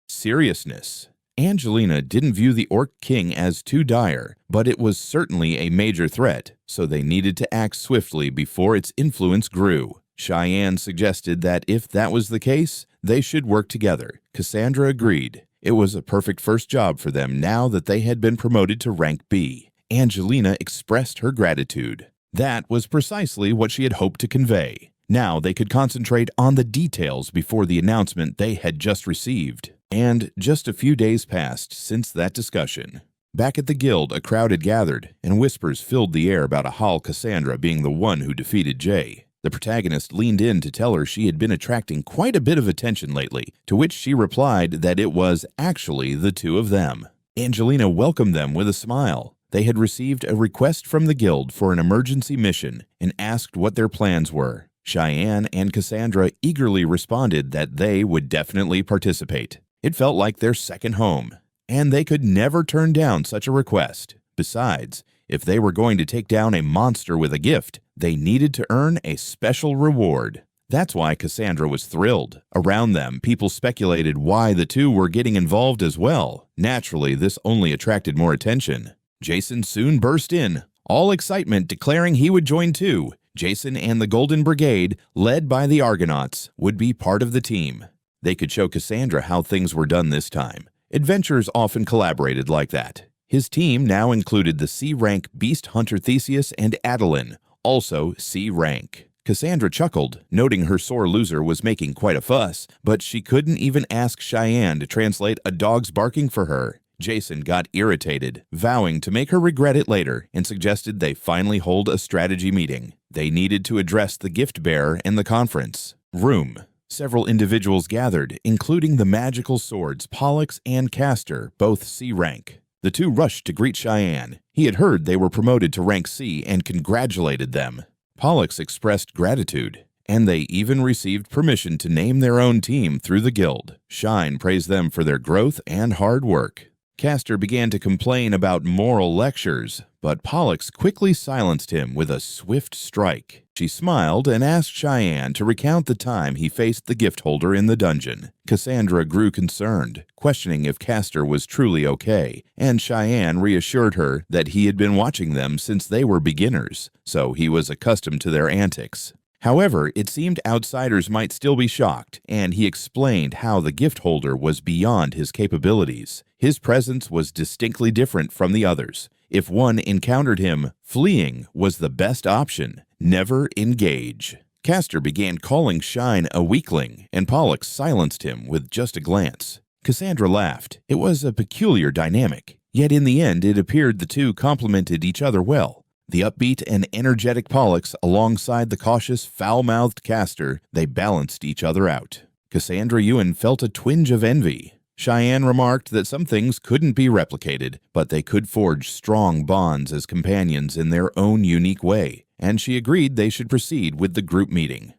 seriousness. Angelina didn't view the Orc King as too dire, but it was certainly a major threat, so they needed to act swiftly before its influence grew. Cheyenne suggested that if that was the case, they should work together. Cassandra agreed. It was a perfect first job for them now that they had been promoted to rank B. Angelina expressed her gratitude. That was precisely what she had hoped to convey. Now they could concentrate on the details before the announcement they had just received. And just a few days passed since that discussion. Back at the guild, a crowd had gathered, and whispers filled the air about Ahal Cassandra being the one who defeated Jay. The protagonist leaned in to tell her she had been attracting quite a bit of attention lately, to which she replied that it was actually the 2 of them. Angelina welcomed them with a smile. They had received a request from the guild for an emergency mission and asked what their plans were. Cheyenne and Cassandra eagerly responded that they would definitely participate. It felt like their second home, and they could never turn down such a request. Besides, if they were going to take down a monster with a gift, they needed to earn a special reward. That's why Cassandra was thrilled. Around them, people speculated why the 2 were getting involved as well. Naturally, this only attracted more attention. Jason soon burst in, all excitement, declaring he would join too. Jason and the Golden Brigade, led by the Argonauts, would be part of the team. They could show Cassandra how things were done this time. Adventurers often collaborated like that. His team now included the C-rank Beast Hunter Theseus and Adeline, also C-rank. Cassandra chuckled, noting her sore loser was making quite a fuss, but she couldn't even ask Cheyenne to translate a dog's barking for her. Jason got irritated, vowing to make her regret it later, and suggested they finally hold a strategy meeting. They needed to address the gift bearer and the conference room. Several individuals gathered, including the magical swords Pollux and Castor, both C-rank. The 2 rushed to greet Cheyenne. He had heard they were promoted to rank C and congratulated them. Pollux expressed gratitude, and they even received permission to name their own team through the guild. Shine praised them for their growth and hard work. Castor began to complain about moral lectures, but Pollux quickly silenced him with a swift strike. She smiled and asked Cheyenne to recount the time he faced the gift holder in the dungeon. Cassandra grew concerned, questioning if Castor was truly okay, and Cheyenne reassured her that he had been watching them since they were beginners, so he was accustomed to their antics. However, it seemed outsiders might still be shocked, and he explained how the gift holder was beyond his capabilities. His presence was distinctly different from the others. If one encountered him, fleeing was the best option. Never engage. Castor began calling Shine a weakling, and Pollux silenced him with just a glance. Cassandra laughed. It was a peculiar dynamic, yet in the end it appeared the 2 complemented each other well. The upbeat and energetic Pollux alongside the cautious, foul-mouthed Castor, they balanced each other out. Cassandra Ewan felt a twinge of envy. Cheyenne remarked that some things couldn't be replicated, but they could forge strong bonds as companions in their own unique way, and she agreed they should proceed with the group meeting.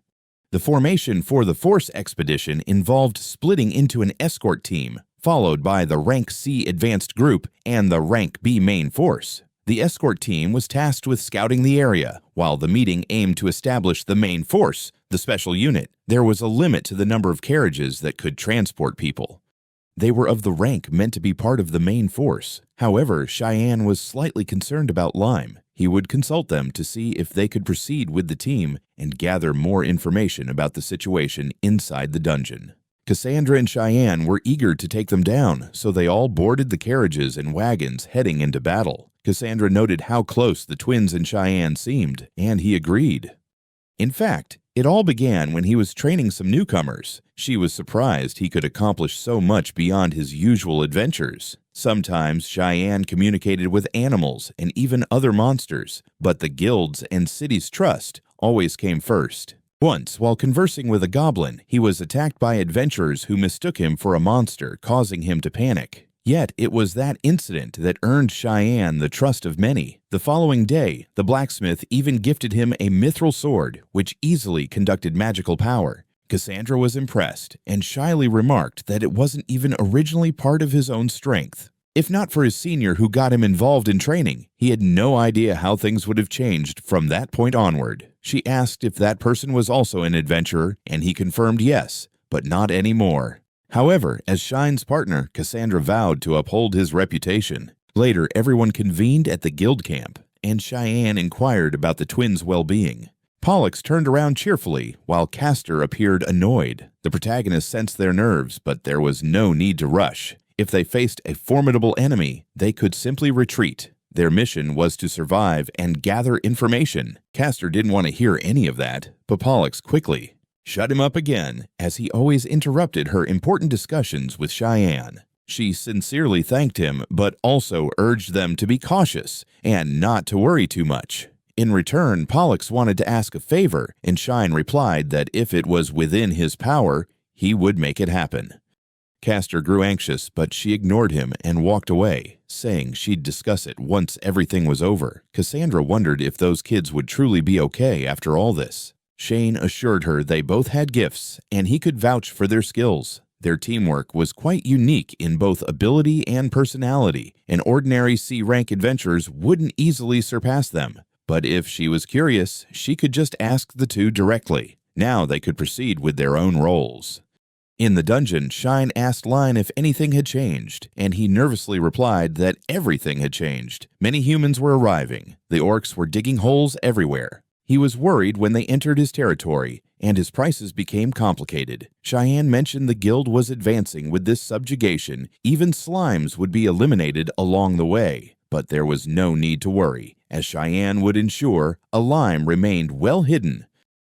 The formation for the Force expedition involved splitting into an escort team, followed by the Rank C advanced group and the Rank B main force. The escort team was tasked with scouting the area, while the meeting aimed to establish the main force, the special unit. There was a limit to the number of carriages that could transport people. They were of the rank meant to be part of the main force. However, Cheyenne was slightly concerned about Lime. He would consult them to see if they could proceed with the team and gather more information about the situation inside the dungeon. Cassandra and Cheyenne were eager to take them down, so they all boarded the carriages and wagons heading into battle. Cassandra noted how close the twins and Cheyenne seemed, and he agreed. In fact, it all began when he was training some newcomers. She was surprised he could accomplish so much beyond his usual adventures. Sometimes Cheyenne communicated with animals and even other monsters, but the guild's and city's trust always came first. Once, while conversing with a goblin, he was attacked by adventurers who mistook him for a monster, causing him to panic. Yet it was that incident that earned Cheyenne the trust of many. The following day, the blacksmith even gifted him a mithril sword, which easily conducted magical power. Cassandra was impressed and shyly remarked that it wasn't even originally part of his own strength. If not for his senior who got him involved in training, he had no idea how things would have changed from that point onward. She asked if that person was also an adventurer, and he confirmed yes, but not anymore. However, as Shine's partner, Cassandra vowed to uphold his reputation. Later, everyone convened at the guild camp, and Cheyenne inquired about the twins' well-being. Pollux turned around cheerfully, while Castor appeared annoyed. The protagonists sensed their nerves, but there was no need to rush. If they faced a formidable enemy, they could simply retreat. Their mission was to survive and gather information. Castor didn't want to hear any of that, but Pollux quickly shut him up again, as he always interrupted her important discussions with Cheyenne. She sincerely thanked him, but also urged them to be cautious and not to worry too much. In return, Pollux wanted to ask a favor, and Shine replied that if it was within his power, he would make it happen. Castor grew anxious, but she ignored him and walked away, saying she'd discuss it once everything was over. Cassandra wondered if those kids would truly be okay after all this. Shane assured her they both had gifts, and he could vouch for their skills. Their teamwork was quite unique in both ability and personality, and ordinary C-rank adventurers wouldn't easily surpass them. But if she was curious, she could just ask the two directly. Now they could proceed with their own roles. In the dungeon, Shine asked Line if anything had changed, and he nervously replied that everything had changed. Many humans were arriving. The orcs were digging holes everywhere. He was worried when they entered his territory, and his prices became complicated. Cheyenne mentioned the guild was advancing with this subjugation. Even slimes would be eliminated along the way. But there was no need to worry, as Cheyenne would ensure a lime remained well hidden.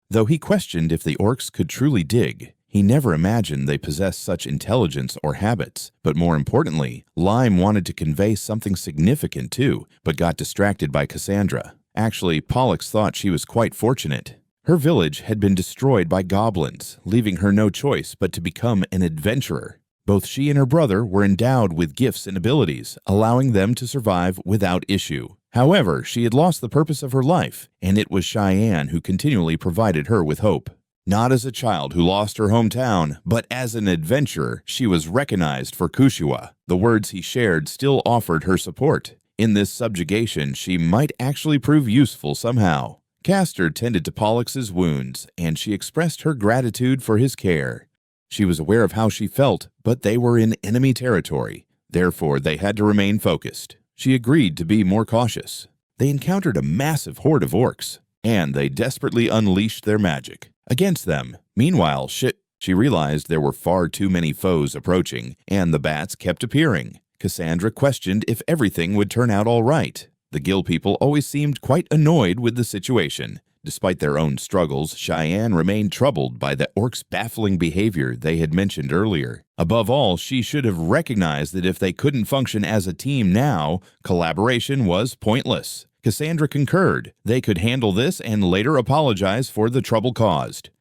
Though he questioned if the orcs could truly dig, he never imagined they possessed such intelligence or habits. But more importantly, Lime wanted to convey something significant too, but got distracted by Cassandra. Actually, Pollux thought she was quite fortunate. Her village had been destroyed by goblins, leaving her no choice but to become an adventurer. Both she and her brother were endowed with gifts and abilities, allowing them to survive without issue. However, she had lost the purpose of her life, and it was Cheyenne who continually provided her with hope. Not as a child who lost her hometown, but as an adventurer, she was recognized for Kushua. The words he shared still offered her support. In this subjugation, she might actually prove useful somehow. Castor tended to Pollux's wounds, and she expressed her gratitude for his care. She was aware of how she felt, but they were in enemy territory. Therefore, they had to remain focused. She agreed to be more cautious. They encountered a massive horde of orcs, and they desperately unleashed their magic against them. Meanwhile, she realized there were far too many foes approaching, and the bats kept appearing. Cassandra questioned if everything would turn out all right. The guild people always seemed quite annoyed with the situation. Despite their own struggles, Cheyenne remained troubled by the orcs' baffling behavior they had mentioned earlier. Above all, she should have recognized that if they couldn't function as a team now, collaboration was pointless. Cassandra concurred. They could handle this and later apologize for the trouble caused.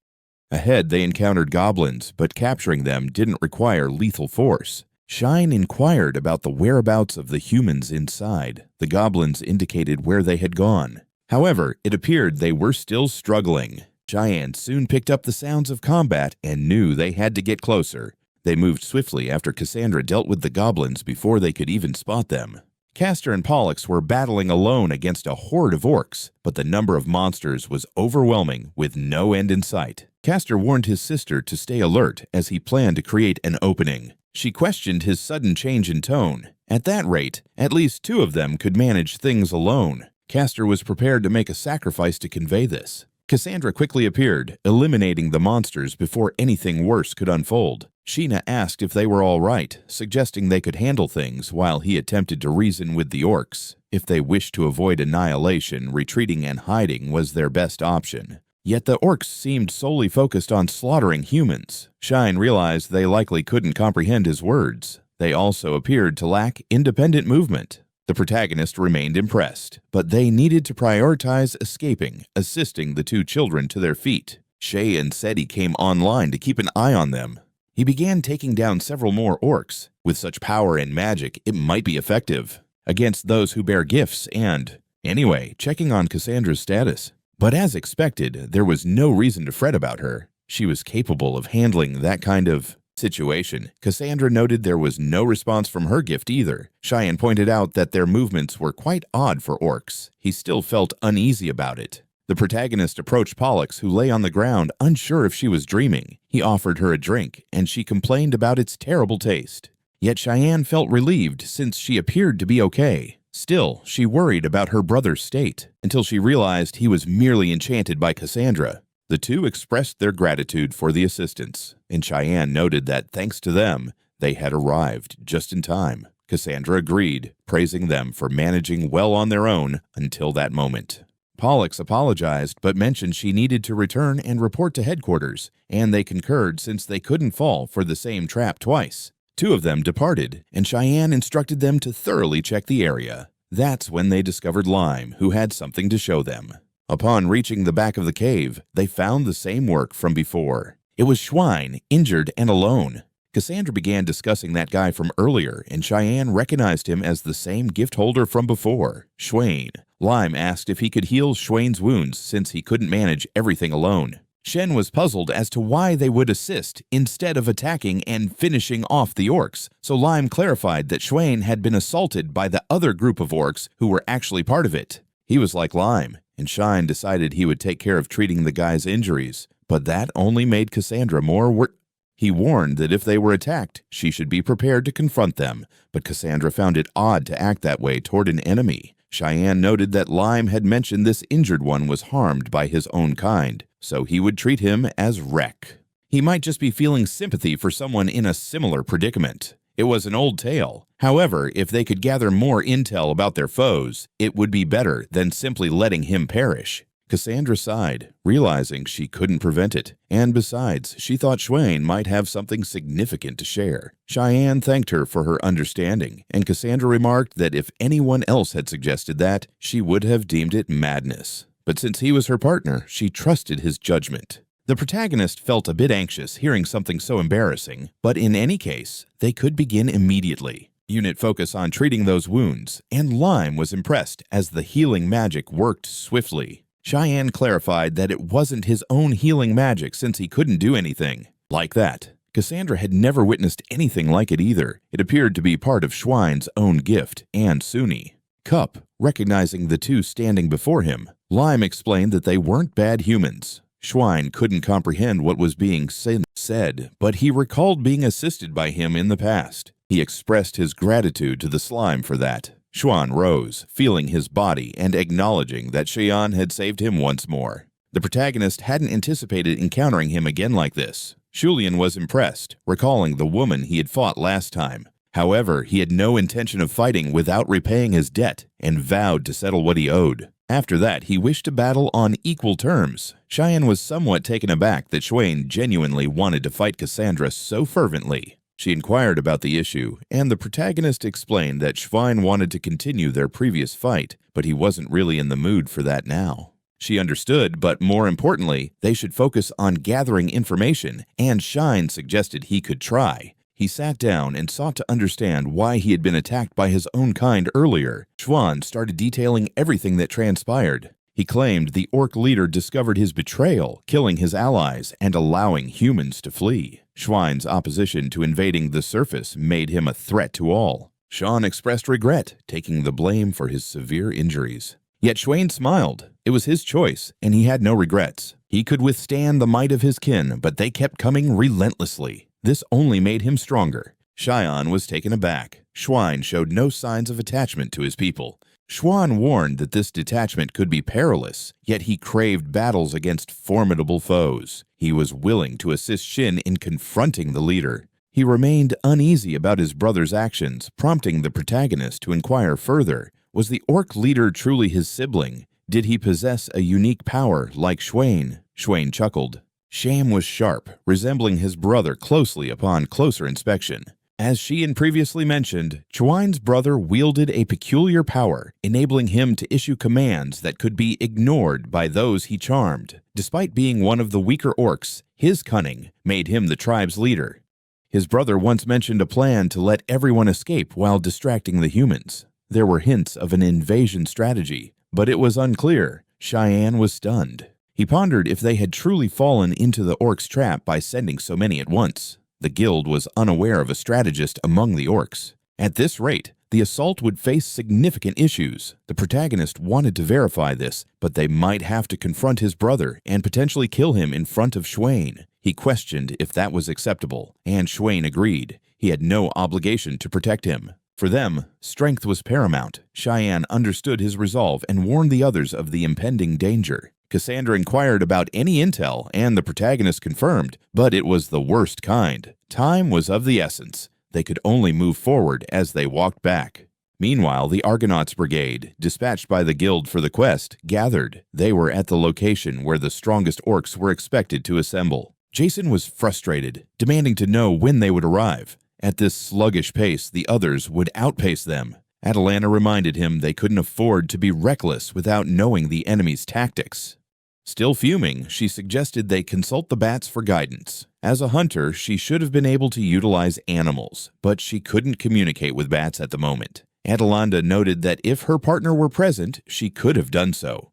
Ahead, they encountered goblins, but capturing them didn't require lethal force. Shine inquired about the whereabouts of the humans inside. The goblins indicated where they had gone. However, it appeared they were still struggling. Cheyenne soon picked up the sounds of combat and knew they had to get closer. They moved swiftly after Cassandra dealt with the goblins before they could even spot them. Castor and Pollux were battling alone against a horde of orcs, but the number of monsters was overwhelming with no end in sight. Castor warned his sister to stay alert as he planned to create an opening. She questioned his sudden change in tone. At that rate, at least two of them could manage things alone. Castor was prepared to make a sacrifice to convey this. Cassandra quickly appeared, eliminating the monsters before anything worse could unfold. Sheena asked if they were all right, suggesting they could handle things while he attempted to reason with the orcs. If they wished to avoid annihilation, retreating and hiding was their best option. Yet the orcs seemed solely focused on slaughtering humans. Shine realized they likely couldn't comprehend his words. They also appeared to lack independent movement. The protagonist remained impressed, but they needed to prioritize escaping, assisting the two children to their feet. Shay and Seti came online to keep an eye on them. He began taking down several more orcs. With such power and magic, it might be effective against those who bear gifts anyway, checking on Cassandra's status. But as expected, there was no reason to fret about her. She was capable of handling that kind of situation. Cassandra noted there was no response from her gift either. Cheyenne pointed out that their movements were quite odd for orcs. He still felt uneasy about it. The protagonist approached Pollux, who lay on the ground, unsure if she was dreaming. He offered her a drink, and she complained about its terrible taste. Yet Cheyenne felt relieved since she appeared to be okay. Still, she worried about her brother's state, until she realized he was merely enchanted by Cassandra. The two expressed their gratitude for the assistance, and Cheyenne noted that thanks to them, they had arrived just in time. Cassandra agreed, praising them for managing well on their own until that moment. Pollux apologized but mentioned she needed to return and report to headquarters, and they concurred since they couldn't fall for the same trap twice. Two of them departed, and Cheyenne instructed them to thoroughly check the area. That's when they discovered Lime, who had something to show them. Upon reaching the back of the cave, they found the same work from before. It was Schwein, injured and alone. Cassandra began discussing that guy from earlier, and Cheyenne recognized him as the same gift holder from before, Schwein. Lime asked if he could heal Schwein's wounds since he couldn't manage everything alone. Shen was puzzled as to why they would assist instead of attacking and finishing off the orcs, so Lime clarified that Schwein had been assaulted by the other group of orcs who were actually part of it. He was like Lime, and Shine decided he would take care of treating the guy's injuries, but that only made Cassandra more He warned that if they were attacked, she should be prepared to confront them, but Cassandra found it odd to act that way toward an enemy. Cheyenne noted that Lime had mentioned this injured one was harmed by his own kind, so he would treat him as wreck. He might just be feeling sympathy for someone in a similar predicament. It was an old tale. However, if they could gather more intel about their foes, it would be better than simply letting him perish. Cassandra sighed, realizing she couldn't prevent it, and besides, she thought Schwein might have something significant to share. Cheyenne thanked her for her understanding, and Cassandra remarked that if anyone else had suggested that, she would have deemed it madness. But since he was her partner, she trusted his judgment. The protagonist felt a bit anxious hearing something so embarrassing, but in any case, they could begin immediately. Unit focus on treating those wounds, and Lime was impressed as the healing magic worked swiftly. Cheyenne clarified that it wasn't his own healing magic since he couldn't do anything like that. Cassandra had never witnessed anything like it either. It appeared to be part of Schwein's own gift and Suni. Cup, recognizing the two standing before him, Lime explained that they weren't bad humans. Schwein couldn't comprehend what was being said, but he recalled being assisted by him in the past. He expressed his gratitude to the slime for that. Schwan rose, feeling his body and acknowledging that Cheyenne had saved him once more. The protagonist hadn't anticipated encountering him again like this. Julian was impressed, recalling the woman he had fought last time. However, he had no intention of fighting without repaying his debt and vowed to settle what he owed. After that, he wished to battle on equal terms. Cheyenne was somewhat taken aback that Schwein genuinely wanted to fight Cassandra so fervently. She inquired about the issue, and the protagonist explained that Schwein wanted to continue their previous fight, but he wasn't really in the mood for that now. She understood, but more importantly, they should focus on gathering information, and Shine suggested he could try. He sat down and sought to understand why he had been attacked by his own kind earlier. Schwan started detailing everything that transpired. He claimed the orc leader discovered his betrayal, killing his allies and allowing humans to flee. Schwein's opposition to invading the surface made him a threat to all. Sean expressed regret, taking the blame for his severe injuries. Yet Schwein smiled. It was his choice, and he had no regrets. He could withstand the might of his kin, but they kept coming relentlessly. This only made him stronger. Cheyenne was taken aback. Schwein showed no signs of attachment to his people. Schwan warned that this detachment could be perilous, yet he craved battles against formidable foes. He was willing to assist Shin in confronting the leader. He remained uneasy about his brother's actions, prompting the protagonist to inquire further. Was the orc leader truly his sibling? Did he possess a unique power like Schwain? Schwain chuckled. Sham was sharp, resembling his brother closely upon closer inspection. As Sheehan previously mentioned, Chwain's brother wielded a peculiar power, enabling him to issue commands that could be ignored by those he charmed. Despite being one of the weaker orcs, his cunning made him the tribe's leader. His brother once mentioned a plan to let everyone escape while distracting the humans. There were hints of an invasion strategy, but it was unclear. Cheyenne was stunned. He pondered if they had truly fallen into the orcs' trap by sending so many at once. The guild was unaware of a strategist among the orcs. At this rate, the assault would face significant issues. The protagonist wanted to verify this, but they might have to confront his brother and potentially kill him in front of Schwain. He questioned if that was acceptable, and Schwain agreed. He had no obligation to protect him. For them, strength was paramount. Cheyenne understood his resolve and warned the others of the impending danger. Cassandra inquired about any intel, and the protagonist confirmed, but it was the worst kind. Time was of the essence. They could only move forward as they walked back. Meanwhile, the Argonauts Brigade, dispatched by the guild for the quest, gathered. They were at the location where the strongest orcs were expected to assemble. Jason was frustrated, demanding to know when they would arrive. At this sluggish pace, the others would outpace them. Atalanta reminded him they couldn't afford to be reckless without knowing the enemy's tactics. Still fuming, she suggested they consult the bats for guidance. As a hunter, she should have been able to utilize animals, but she couldn't communicate with bats at the moment. Atalanta noted that if her partner were present, she could have done so.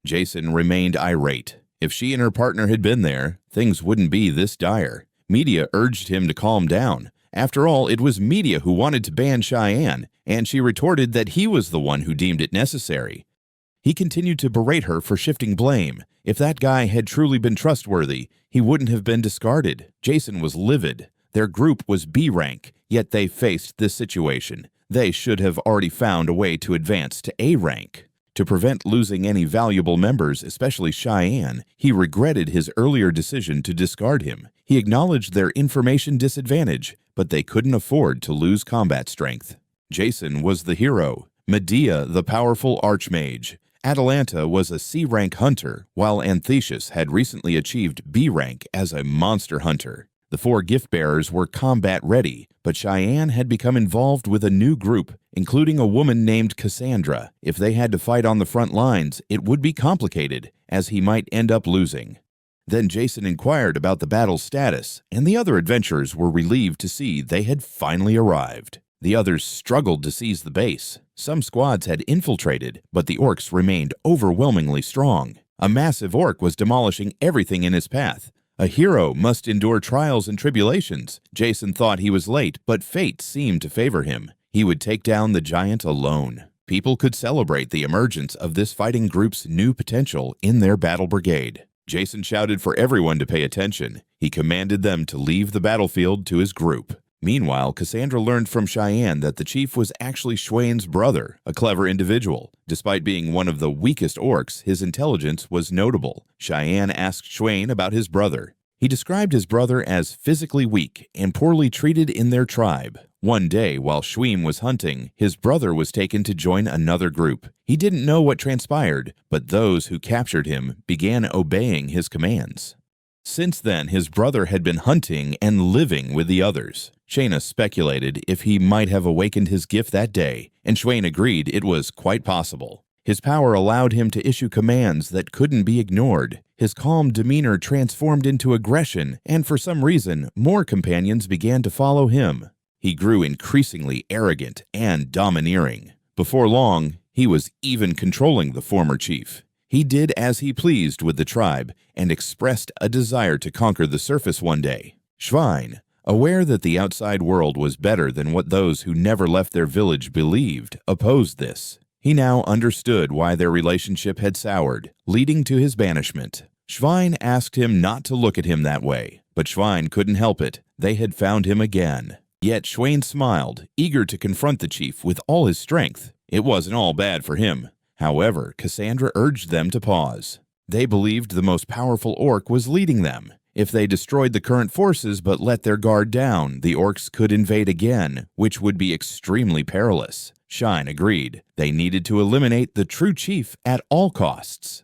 Jason remained irate. If she and her partner had been there, things wouldn't be this dire. Media urged him to calm down. After all, it was Media who wanted to ban Cheyenne, and she retorted that he was the one who deemed it necessary. He continued to berate her for shifting blame. If that guy had truly been trustworthy, he wouldn't have been discarded. Jason was livid. Their group was B rank, yet they faced this situation. They should have already found a way to advance to A rank. To prevent losing any valuable members, especially Cheyenne, he regretted his earlier decision to discard him. He acknowledged their information disadvantage, but they couldn't afford to lose combat strength. Jason was the hero, Medea the powerful archmage. Atalanta was a C-rank hunter, while Anthesius had recently achieved B rank as a monster hunter. The four gift-bearers were combat-ready, but Cheyenne had become involved with a new group, including a woman named Cassandra. If they had to fight on the front lines, it would be complicated, as he might end up losing. Then Jason inquired about the battle's status, and the other adventurers were relieved to see they had finally arrived. The others struggled to seize the base. Some squads had infiltrated, but the orcs remained overwhelmingly strong. A massive orc was demolishing everything in his path. A hero must endure trials and tribulations. Jason thought he was late, but fate seemed to favor him. He would take down the giant alone. People could celebrate the emergence of this fighting group's new potential in their battle brigade. Jason shouted for everyone to pay attention. He commanded them to leave the battlefield to his group. Meanwhile, Cassandra learned from Cheyenne that the chief was actually Schwain's brother, a clever individual. Despite being one of the weakest orcs, his intelligence was notable. Cheyenne asked Schwain about his brother. He described his brother as physically weak and poorly treated in their tribe. One day, while Schwein was hunting, his brother was taken to join another group. He didn't know what transpired, but those who captured him began obeying his commands. Since then, his brother had been hunting and living with the others. Shayna speculated if he might have awakened his gift that day, and Schwain agreed it was quite possible. His power allowed him to issue commands that couldn't be ignored. His calm demeanor transformed into aggression, and for some reason, more companions began to follow him. He grew increasingly arrogant and domineering. Before long, he was even controlling the former chief. He did as he pleased with the tribe and expressed a desire to conquer the surface one day. Schwein, aware that the outside world was better than what those who never left their village believed, opposed this. He now understood why their relationship had soured, leading to his banishment. Schwein asked him not to look at him that way, but Schwein couldn't help it. They had found him again. Yet Schwein smiled, eager to confront the chief with all his strength. It wasn't all bad for him. However, Cassandra urged them to pause. They believed the most powerful orc was leading them. If they destroyed the current forces but let their guard down, the orcs could invade again, which would be extremely perilous. Shine agreed. They needed to eliminate the true chief at all costs.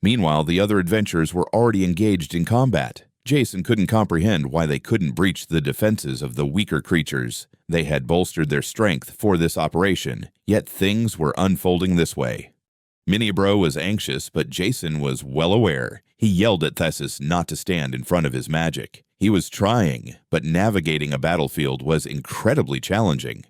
Meanwhile, the other adventurers were already engaged in combat. Jason couldn't comprehend why they couldn't breach the defenses of the weaker creatures. They had bolstered their strength for this operation, yet things were unfolding this way. Miniabro was anxious, but Jason was well aware. He yelled at Thesis not to stand in front of his magic. He was trying, but navigating a battlefield was incredibly challenging.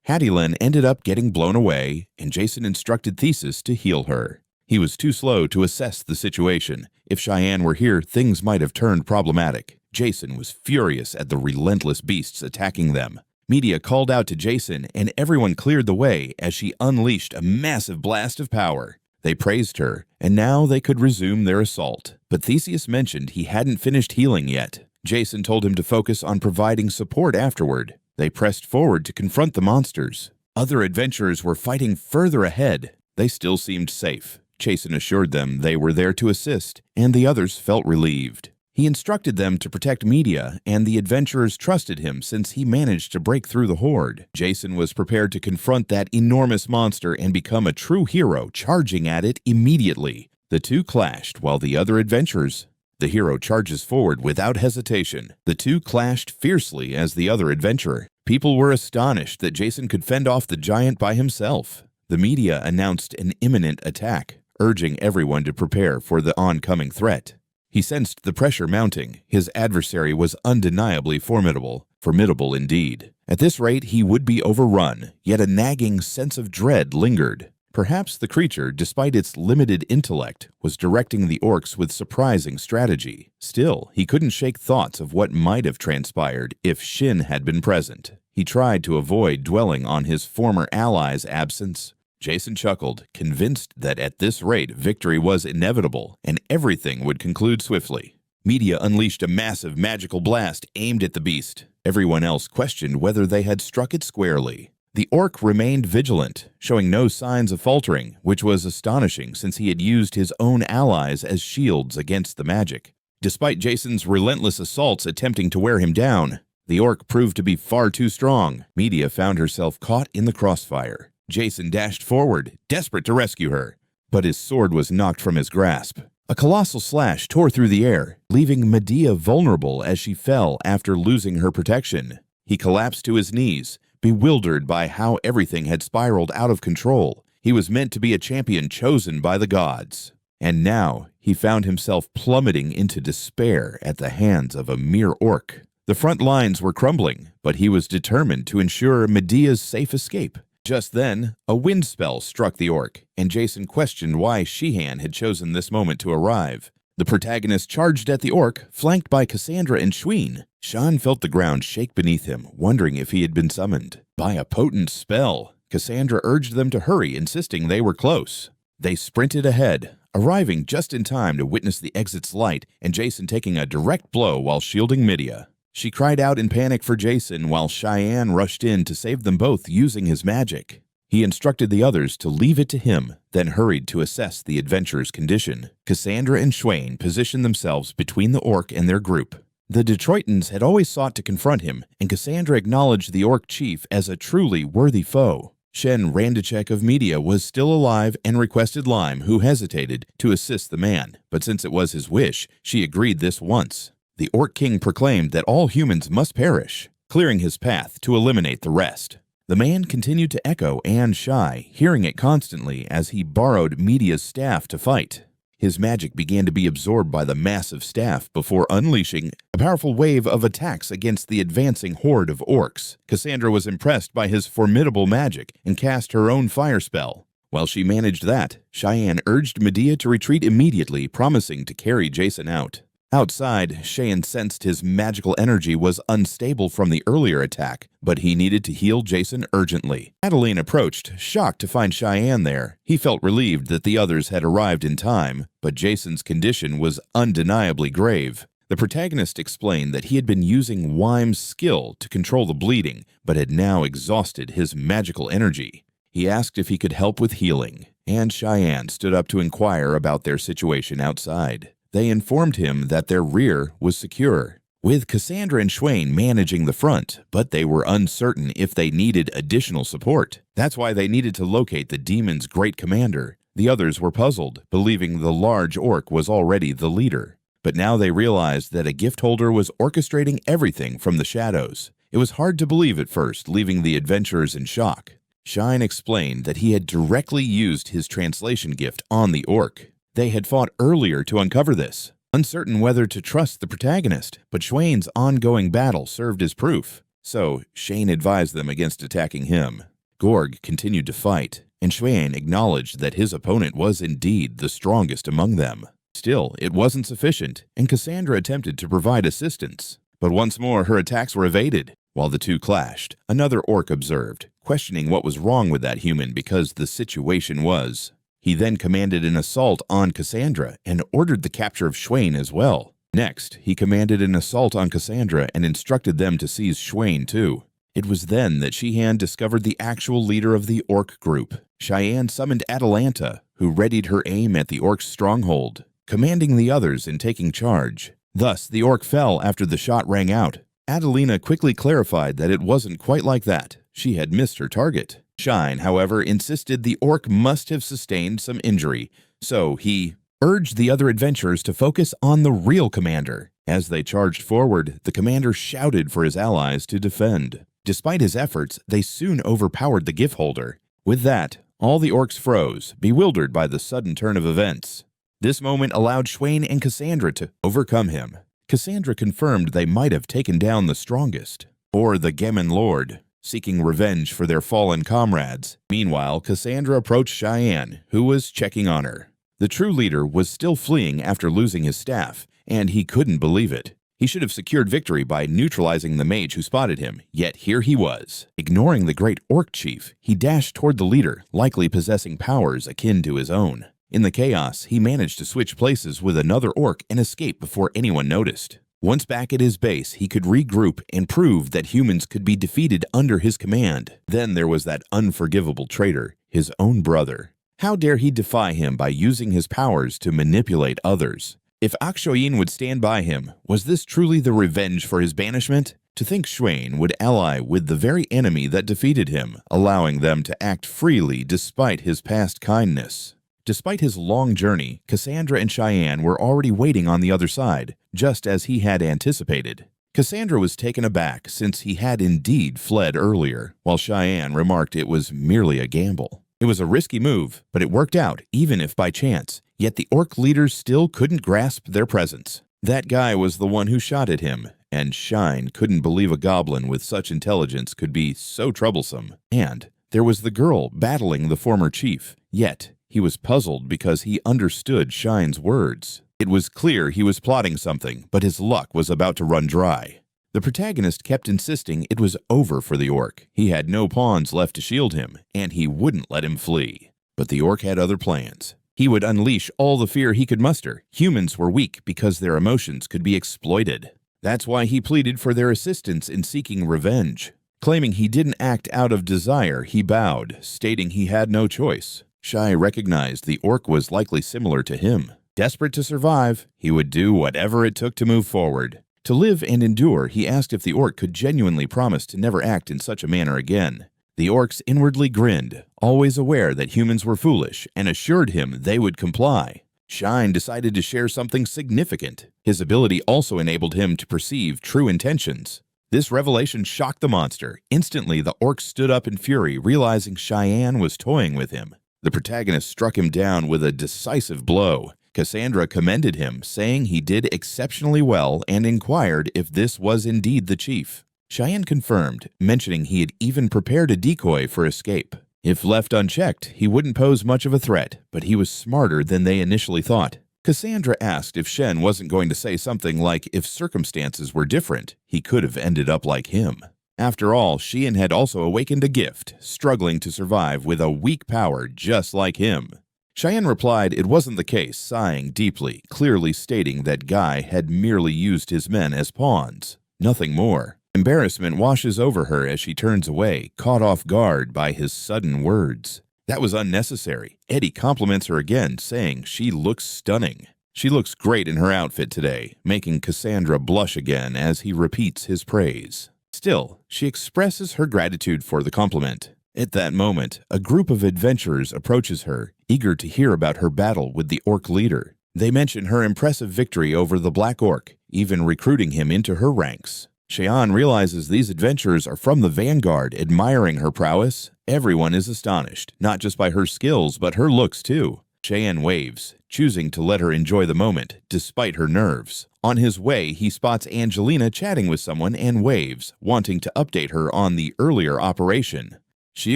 Hattylin ended up getting blown away, and Jason instructed Thesis to heal her. He was too slow to assess the situation. If Cheyenne were here, things might have turned problematic. Jason was furious at the relentless beasts attacking them. Media called out to Jason, and everyone cleared the way as she unleashed a massive blast of power. They praised her, and now they could resume their assault. But Theseus mentioned he hadn't finished healing yet. Jason told him to focus on providing support afterward. They pressed forward to confront the monsters. Other adventurers were fighting further ahead. They still seemed safe. Jason assured them they were there to assist, and the others felt relieved. He instructed them to protect Media, and the adventurers trusted him since he managed to break through the horde. Jason was prepared to confront that enormous monster and become a true hero, charging at it immediately. The two clashed while the other adventurers. The hero charges forward without hesitation. The two clashed fiercely as the other adventurer. People were astonished that Jason could fend off the giant by himself. The media announced an imminent attack, urging everyone to prepare for the oncoming threat. He sensed the pressure mounting. His adversary was undeniably formidable indeed. At this rate, he would be overrun, yet a nagging sense of dread lingered. Perhaps the creature, despite its limited intellect, was directing the orcs with surprising strategy. Still, he couldn't shake thoughts of what might have transpired if Shin had been present. He tried to avoid dwelling on his former ally's absence. Jason chuckled, convinced that at this rate victory was inevitable and everything would conclude swiftly. Media unleashed a massive magical blast aimed at the beast. Everyone else questioned whether they had struck it squarely. The orc remained vigilant, showing no signs of faltering, which was astonishing since he had used his own allies as shields against the magic. Despite Jason's relentless assaults attempting to wear him down, the orc proved to be far too strong. Media found herself caught in the crossfire. Jason dashed forward, desperate to rescue her, but his sword was knocked from his grasp. A colossal slash tore through the air, leaving Medea vulnerable as she fell after losing her protection. He collapsed to his knees, bewildered by how everything had spiraled out of control. He was meant to be a champion chosen by the gods. And now he found himself plummeting into despair at the hands of a mere orc. The front lines were crumbling, but he was determined to ensure Medea's safe escape. Just then, a wind spell struck the orc, and Jason questioned why Sheehan had chosen this moment to arrive. The protagonist charged at the orc, flanked by Cassandra and Schween. Sean felt the ground shake beneath him, wondering if he had been summoned by a potent spell. Cassandra urged them to hurry, insisting they were close. They sprinted ahead, arriving just in time to witness the exit's light and Jason taking a direct blow while shielding Media. She cried out in panic for Jason while Cheyenne rushed in to save them both using his magic. He instructed the others to leave it to him, then hurried to assess the adventurer's condition. Cassandra and Schwain positioned themselves between the orc and their group. The Detroitans had always sought to confront him, and Cassandra acknowledged the orc chief as a truly worthy foe. Shen Randachek of Media was still alive and requested Lime, who hesitated, to assist the man, but since it was his wish, she agreed this once. The Orc King proclaimed that all humans must perish, clearing his path to eliminate the rest. The man continued to echo and shy, hearing it constantly as he borrowed Media's staff to fight. His magic began to be absorbed by the massive staff before unleashing a powerful wave of attacks against the advancing horde of orcs. Cassandra was impressed by his formidable magic and cast her own fire spell. While she managed that, Cheyenne urged Medea to retreat immediately, promising to carry Jason out. Outside, Cheyenne sensed his magical energy was unstable from the earlier attack, but he needed to heal Jason urgently. Adeline approached, shocked to find Cheyenne there. He felt relieved that the others had arrived in time, but Jason's condition was undeniably grave. The protagonist explained that he had been using Wyme's skill to control the bleeding, but had now exhausted his magical energy. He asked if he could help with healing, and Cheyenne stood up to inquire about their situation outside. They informed him that their rear was secure. with Cassandra and Swain managing the front, but they were uncertain if they needed additional support. That's why they needed to locate the demon's great commander. The others were puzzled, believing the large orc was already the leader. But now they realized that a gift holder was orchestrating everything from the shadows. It was hard to believe at first, leaving the adventurers in shock. Shine explained that he had directly used his translation gift on the orc. They had fought earlier to uncover this, uncertain whether to trust the protagonist, but Swain's ongoing battle served as proof. So Shane advised them against attacking him. Gorg continued to fight, and Swain acknowledged that his opponent was indeed the strongest among them. Still, it wasn't sufficient, and Cassandra attempted to provide assistance. But once more, her attacks were evaded. While the two clashed, another orc observed, questioning what was wrong with that human because the situation was. He then commanded an assault on Cassandra and ordered the capture of Swain as well. Next, he commanded an assault on Cassandra and instructed them to seize Swain too. It was then that Sheehan discovered the actual leader of the orc group. Cheyenne summoned Atalanta, who readied her aim at the orc's stronghold, commanding the others in taking charge. Thus, the orc fell after the shot rang out. Adelina quickly clarified that it wasn't quite like that. She had missed her target. Shine, however, insisted the orc must have sustained some injury, so he urged the other adventurers to focus on the real commander. As they charged forward, the commander shouted for his allies to defend. Despite his efforts, they soon overpowered the gift holder. With that, all the orcs froze, bewildered by the sudden turn of events. This moment allowed Swain and Cassandra to overcome him. Cassandra confirmed they might have taken down the strongest, or the Gemin Lord, seeking revenge for their fallen comrades. Meanwhile, Cassandra approached Cheyenne, who was checking on her. The true leader was still fleeing after losing his staff, and he couldn't believe it. He should have secured victory by neutralizing the mage who spotted him, yet here he was. Ignoring the great orc chief, he dashed toward the leader, likely possessing powers akin to his own. In the chaos, he managed to switch places with another orc and escape before anyone noticed. Once back at his base, he could regroup and prove that humans could be defeated under his command. Then there was that unforgivable traitor, his own brother. How dare he defy him by using his powers to manipulate others? If Akshoyin would stand by him, was this truly the revenge for his banishment? To think Swain would ally with the very enemy that defeated him, allowing them to act freely despite his past kindness. Despite his long journey, Cassandra and Cheyenne were already waiting on the other side, just as he had anticipated. Cassandra was taken aback since he had indeed fled earlier, while Cheyenne remarked it was merely a gamble. It was a risky move, but it worked out, even if by chance. Yet the orc leaders still couldn't grasp their presence. That guy was the one who shot at him, and Shine couldn't believe a goblin with such intelligence could be so troublesome. And there was the girl battling the former chief, yet he was puzzled because he understood Shine's words. It was clear he was plotting something, but his luck was about to run dry. The protagonist kept insisting it was over for the orc. He had no pawns left to shield him, and he wouldn't let him flee. But the orc had other plans. He would unleash all the fear he could muster. Humans were weak because their emotions could be exploited. That's why he pleaded for their assistance in seeking revenge. Claiming he didn't act out of desire, he bowed, stating he had no choice. Shai recognized the orc was likely similar to him. Desperate to survive, he would do whatever it took to move forward. To live and endure, he asked if the orc could genuinely promise to never act in such a manner again. The orcs inwardly grinned, always aware that humans were foolish, and assured him they would comply. Shine decided to share something significant. His ability also enabled him to perceive true intentions. This revelation shocked the monster. Instantly, the orc stood up in fury, realizing Cheyenne was toying with him. The protagonist struck him down with a decisive blow. Cassandra commended him, saying he did exceptionally well, and inquired if this was indeed the chief. Cheyenne confirmed, mentioning he had even prepared a decoy for escape. If left unchecked, he wouldn't pose much of a threat, but he was smarter than they initially thought. Cassandra asked if Shen wasn't going to say something like if circumstances were different, he could have ended up like him. After all, Sheehan had also awakened a gift, struggling to survive with a weak power just like him. Cheyenne replied it wasn't the case, sighing deeply, clearly stating that Guy had merely used his men as pawns. Nothing more. Embarrassment washes over her as she turns away, caught off guard by his sudden words. That was unnecessary. Eddie compliments her again, saying she looks stunning. She looks great in her outfit today, making Cassandra blush again as he repeats his praise. Still, she expresses her gratitude for the compliment. At that moment, a group of adventurers approaches her, eager to hear about her battle with the orc leader. They mention her impressive victory over the Black Orc, even recruiting him into her ranks. Cheyenne realizes these adventurers are from the vanguard, admiring her prowess. Everyone is astonished, not just by her skills, but her looks too. Cheyenne waves, choosing to let her enjoy the moment, despite her nerves. On his way, he spots Angelina chatting with someone and waves, wanting to update her on the earlier operation. She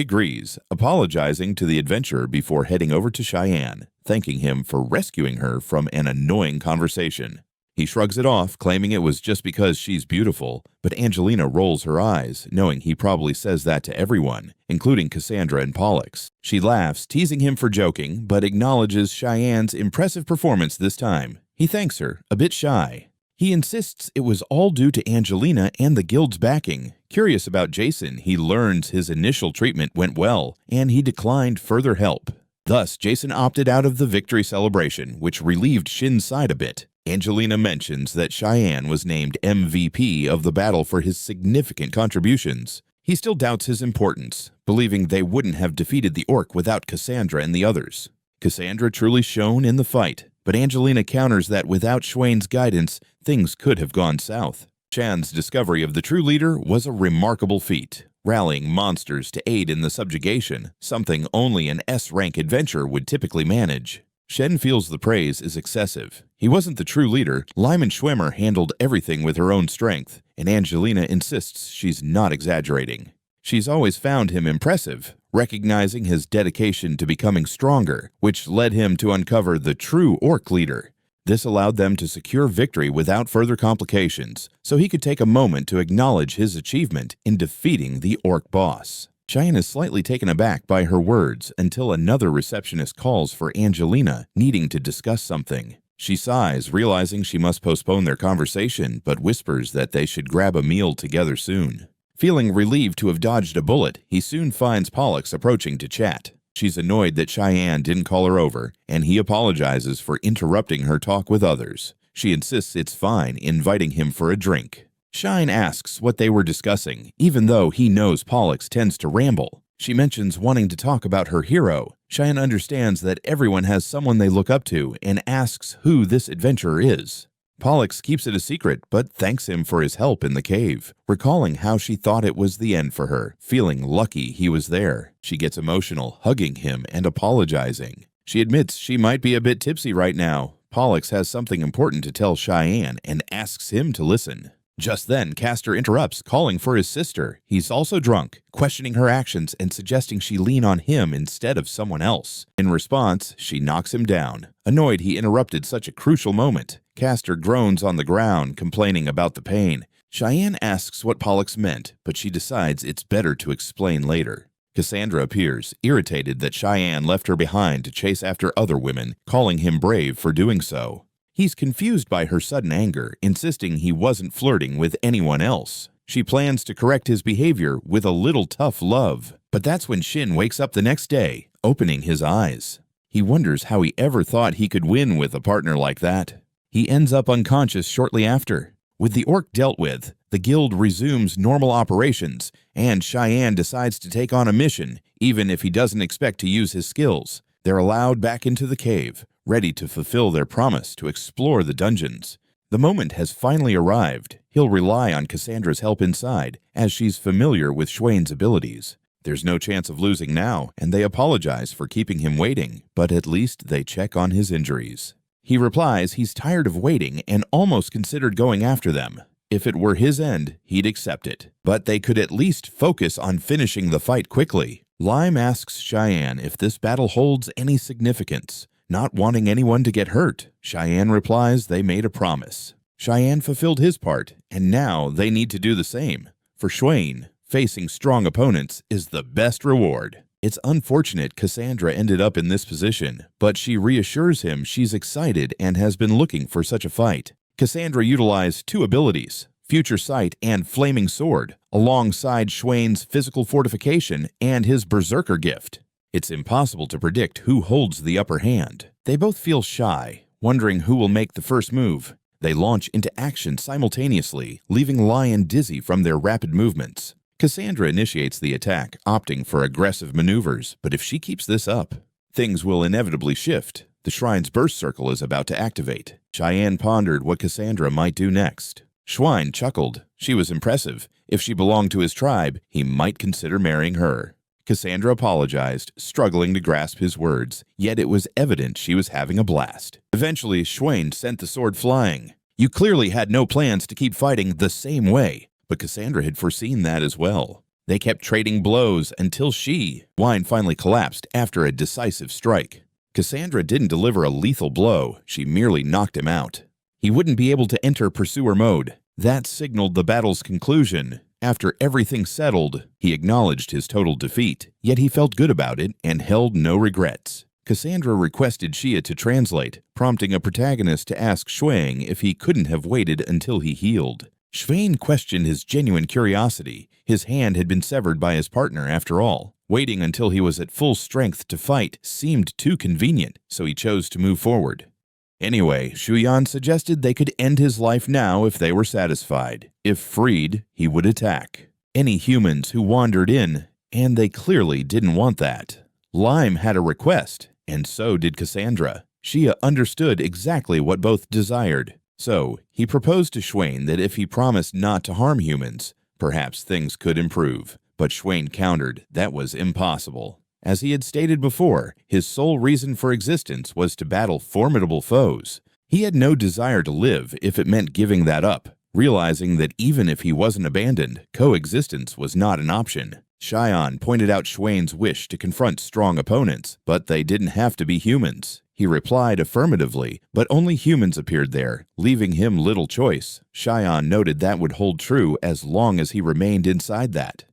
agrees, apologizing to the adventurer before heading over to Cheyenne, thanking him for rescuing her from an annoying conversation. He shrugs it off, claiming it was just because she's beautiful, but Angelina rolls her eyes, knowing he probably says that to everyone, including Cassandra and Pollux. She laughs, teasing him for joking, but acknowledges Cheyenne's impressive performance this time. He thanks her, a bit shy. He insists it was all due to Angelina and the guild's backing. Curious about Jason, he learns his initial treatment went well, and he declined further help. Thus, Jason opted out of the victory celebration, which relieved Shin's side a bit. Angelina mentions that Cheyenne was named MVP of the battle for his significant contributions. He still doubts his importance, believing they wouldn't have defeated the orc without Cassandra and the others. Cassandra truly shone in the fight, but Angelina counters that without Schwain's guidance, things could have gone south. Chan's discovery of the true leader was a remarkable feat, rallying monsters to aid in the subjugation, something only an S-rank adventurer would typically manage. Shen feels the praise is excessive. He wasn't the true leader. Lyman Schwimmer handled everything with her own strength, and Angelina insists she's not exaggerating. She's always found him impressive, recognizing his dedication to becoming stronger, which led him to uncover the true orc leader. This allowed them to secure victory without further complications, so he could take a moment to acknowledge his achievement in defeating the orc boss. Cheyenne is slightly taken aback by her words until another receptionist calls for Angelina, needing to discuss something. She sighs, realizing she must postpone their conversation, but whispers that they should grab a meal together soon. Feeling relieved to have dodged a bullet, he soon finds Pollux approaching to chat. She's annoyed that Cheyenne didn't call her over, and he apologizes for interrupting her talk with others. She insists it's fine, inviting him for a drink. Cheyenne asks what they were discussing, even though he knows Pollux tends to ramble. She mentions wanting to talk about her hero. Cheyenne understands that everyone has someone they look up to and asks who this adventurer is. Pollux keeps it a secret, but thanks him for his help in the cave, recalling how she thought it was the end for her, feeling lucky he was there. She gets emotional, hugging him and apologizing. She admits she might be a bit tipsy right now. Pollux has something important to tell Cheyenne and asks him to listen. Just then, Castor interrupts, calling for his sister. He's also drunk, questioning her actions and suggesting she lean on him instead of someone else. In response, she knocks him down. Annoyed he interrupted such a crucial moment, Castor groans on the ground, complaining about the pain. Cheyenne asks what Pollux meant, but she decides it's better to explain later. Cassandra appears, irritated that Cheyenne left her behind to chase after other women, calling him brave for doing so. He's confused by her sudden anger, insisting he wasn't flirting with anyone else. She plans to correct his behavior with a little tough love. But that's when Shin wakes up the next day, opening his eyes. He wonders how he ever thought he could win with a partner like that. He ends up unconscious shortly after. With the orc dealt with, the guild resumes normal operations, and Cheyenne decides to take on a mission, even if he doesn't expect to use his skills. They're allowed back into the cave, ready to fulfill their promise to explore the dungeons. The moment has finally arrived. He'll rely on Cassandra's help inside, as she's familiar with Schwain's abilities. There's no chance of losing now, and they apologize for keeping him waiting, but at least they check on his injuries. He replies he's tired of waiting and almost considered going after them. If it were his end, he'd accept it, but they could at least focus on finishing the fight quickly. Lime asks Cheyenne if this battle holds any significance. Not wanting anyone to get hurt, Cheyenne replies they made a promise. Cheyenne fulfilled his part, and now they need to do the same. For Schwain, facing strong opponents is the best reward. It's unfortunate Cassandra ended up in this position, but she reassures him she's excited and has been looking for such a fight. Cassandra utilized two abilities, Future Sight and Flaming Sword, alongside Schwain's physical fortification and his Berserker gift. It's impossible to predict who holds the upper hand. They both feel shy, wondering who will make the first move. They launch into action simultaneously, leaving Lion dizzy from their rapid movements. Cassandra initiates the attack, opting for aggressive maneuvers, but if she keeps this up, things will inevitably shift. The shrine's burst circle is about to activate. Cheyenne pondered what Cassandra might do next. Schwein chuckled. She was impressive. If she belonged to his tribe, he might consider marrying her. Cassandra apologized, struggling to grasp his words, yet it was evident she was having a blast. Eventually, Schwein sent the sword flying. You clearly had no plans to keep fighting the same way, but Cassandra had foreseen that as well. They kept trading blows until Schwein finally collapsed after a decisive strike. Cassandra didn't deliver a lethal blow, she merely knocked him out. He wouldn't be able to enter pursuer mode. That signaled the battle's conclusion. After everything settled, he acknowledged his total defeat, yet he felt good about it and held no regrets. Cassandra requested Xia to translate, prompting a protagonist to ask Shuang if he couldn't have waited until he healed. Schwein questioned his genuine curiosity. His hand had been severed by his partner after all. Waiting until he was at full strength to fight seemed too convenient, so he chose to move forward. Anyway, Shuyan suggested they could end his life now if they were satisfied. If freed, he would attack any humans who wandered in, and they clearly didn't want that. Lime had a request, and so did Cassandra. Xia understood exactly what both desired. So, he proposed to Schwein that if he promised not to harm humans, perhaps things could improve. But Schwein countered that was impossible. As he had stated before, his sole reason for existence was to battle formidable foes. He had no desire to live if it meant giving that up, realizing that even if he wasn't abandoned, coexistence was not an option. Xian pointed out Schwein's wish to confront strong opponents, but they didn't have to be humans. He replied affirmatively, but only humans appeared there, leaving him little choice. Xian noted that would hold true as long as he remained inside that.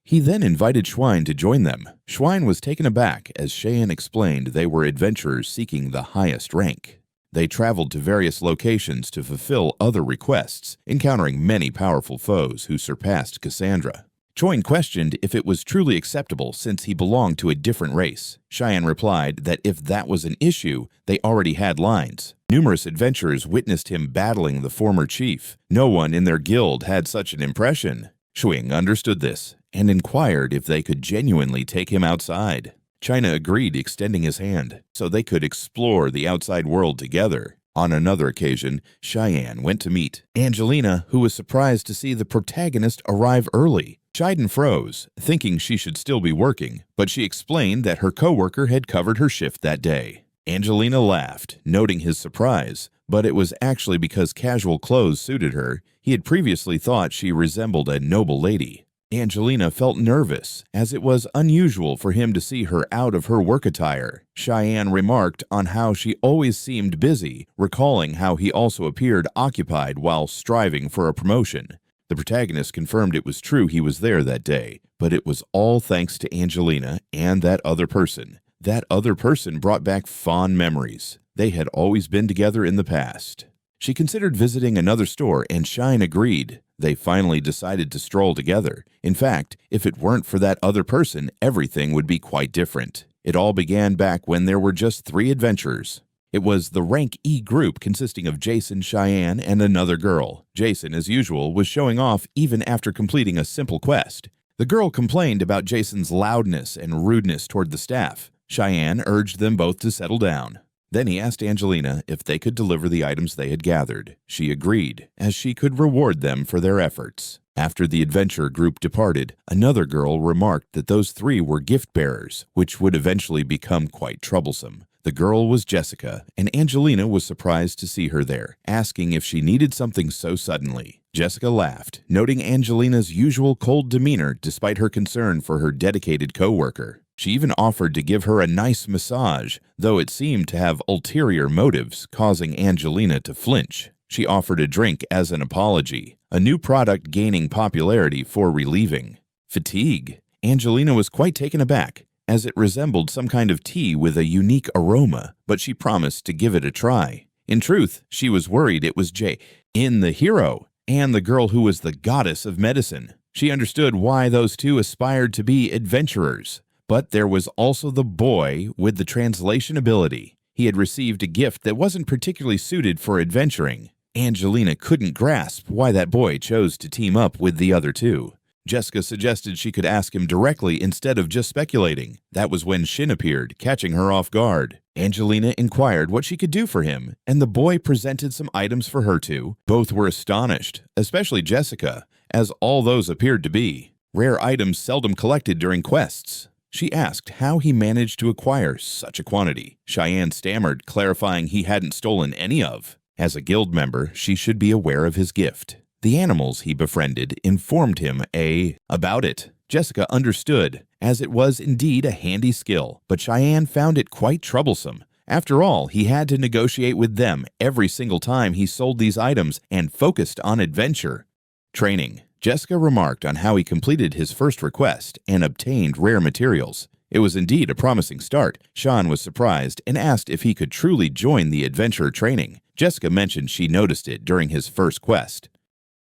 He then invited Schwein to join them. Schwein was taken aback as Cheyenne explained they were adventurers seeking the highest rank. They traveled to various locations to fulfill other requests, encountering many powerful foes who surpassed Cassandra. Cheyenne questioned if it was truly acceptable since he belonged to a different race. Cheyenne replied that if that was an issue, they already had lines. Numerous adventurers witnessed him battling the former chief. No one in their guild had such an impression. Shuang understood this and inquired if they could genuinely take him outside. China agreed, extending his hand, so they could explore the outside world together. On another occasion, Cheyenne went to meet Angelina, who was surprised to see the protagonist arrive early. Chiden froze, thinking she should still be working, but she explained that her coworker had covered her shift that day. Angelina laughed, noting his surprise, but it was actually because casual clothes suited her. He had previously thought she resembled a noble lady. Angelina felt nervous, as it was unusual for him to see her out of her work attire. Cheyenne remarked on how she always seemed busy, recalling how he also appeared occupied while striving for a promotion. The protagonist confirmed it was true he was there that day, but it was all thanks to Angelina and that other person. That other person brought back fond memories. They had always been together in the past. She considered visiting another store, and Shine agreed. They finally decided to stroll together. In fact, if it weren't for that other person, everything would be quite different. It all began back when there were just 3 adventurers. It was the Rank E group consisting of Jason, Cheyenne, and another girl. Jason, as usual, was showing off even after completing a simple quest. The girl complained about Jason's loudness and rudeness toward the staff. Cheyenne urged them both to settle down. Then he asked Angelina if they could deliver the items they had gathered. She agreed, as she could reward them for their efforts. After the adventure group departed, another girl remarked that those 3 were gift bearers, which would eventually become quite troublesome. The girl was Jessica, and Angelina was surprised to see her there, asking if she needed something so suddenly. Jessica laughed, noting Angelina's usual cold demeanor despite her concern for her dedicated co-worker. She even offered to give her a nice massage, though it seemed to have ulterior motives, causing Angelina to flinch. She offered a drink as an apology, a new product gaining popularity for relieving fatigue. Angelina was quite taken aback, as it resembled some kind of tea with a unique aroma, but she promised to give it a try. In truth, she was worried it was the hero, and the girl who was the goddess of medicine. She understood why those 2 aspired to be adventurers. But there was also the boy with the translation ability. He had received a gift that wasn't particularly suited for adventuring. Angelina couldn't grasp why that boy chose to team up with the other two. Jessica suggested she could ask him directly instead of just speculating. That was when Shin appeared, catching her off guard. Angelina inquired what she could do for him, and the boy presented some items for her too. Both were astonished, especially Jessica, as all those appeared to be rare items seldom collected during quests. She asked how he managed to acquire such a quantity. Cheyenne stammered, clarifying he hadn't stolen any of. As a guild member, she should be aware of his gift. The animals he befriended informed him about it. Jessica understood, as it was indeed a handy skill, but Cheyenne found it quite troublesome. After all, he had to negotiate with them every single time he sold these items and focused on adventure. Training. Jessica remarked on how he completed his first request and obtained rare materials. It was indeed a promising start. Sean was surprised and asked if he could truly join the adventure training. Jessica mentioned she noticed it during his first quest.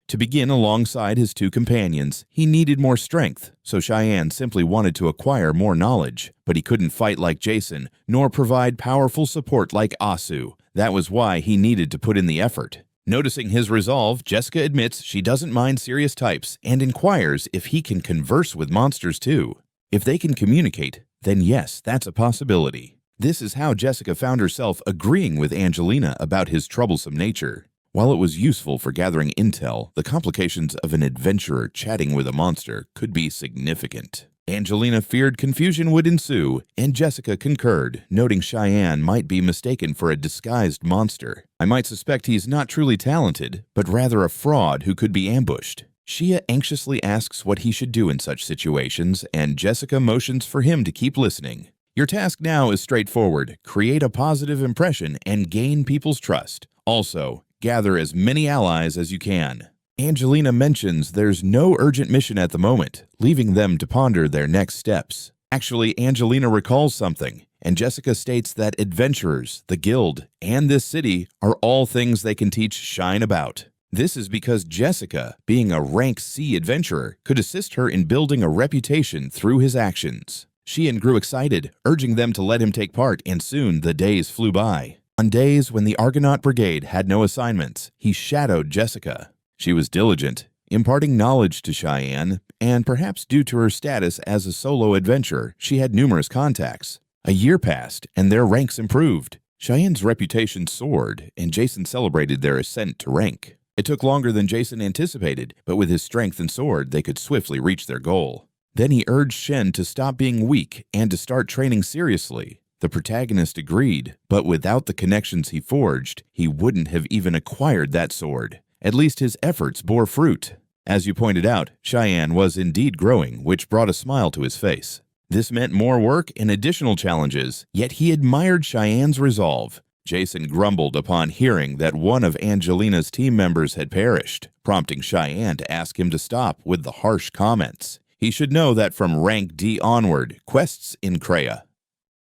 To begin alongside his two companions, he needed more strength, so Cheyenne simply wanted to acquire more knowledge. But he couldn't fight like Jason, nor provide powerful support like Asu. That was why he needed to put in the effort. Noticing his resolve, Jessica admits she doesn't mind serious types and inquires if he can converse with monsters too. If they can communicate, then yes, that's a possibility. This is how Jessica found herself agreeing with Angelina about his troublesome nature. While it was useful for gathering intel, the complications of an adventurer chatting with a monster could be significant. Angelina feared confusion would ensue, and Jessica concurred, noting Cheyenne might be mistaken for a disguised monster. I might suspect he's not truly talented, but rather a fraud who could be ambushed. Shia anxiously asks what he should do in such situations, and Jessica motions for him to keep listening. Your task now is straightforward. Create a positive impression and gain people's trust. Also, gather as many allies as you can. Angelina mentions there's no urgent mission at the moment, leaving them to ponder their next steps. Actually, Angelina recalls something, and Jessica states that adventurers, the guild, and this city are all things they can teach Shine about. This is because Jessica, being a rank C adventurer, could assist her in building a reputation through his actions. Sheehan grew excited, urging them to let him take part, and soon the days flew by. On days when the Argonaut Brigade had no assignments, he shadowed Jessica. She was diligent, imparting knowledge to Cheyenne, and perhaps due to her status as a solo adventurer, she had numerous contacts. A year passed, and their ranks improved. Cheyenne's reputation soared, and Jason celebrated their ascent to rank. It took longer than Jason anticipated, but with his strength and sword, they could swiftly reach their goal. Then he urged Shen to stop being weak and to start training seriously. The protagonist agreed, but without the connections he forged, he wouldn't have even acquired that sword. At least his efforts bore fruit. As you pointed out, Cheyenne was indeed growing, which brought a smile to his face. This meant more work and additional challenges, yet he admired Cheyenne's resolve. Jason grumbled upon hearing that one of Angelina's team members had perished, prompting Cheyenne to ask him to stop with the harsh comments. He should know that from rank D onward, quests in Kreia.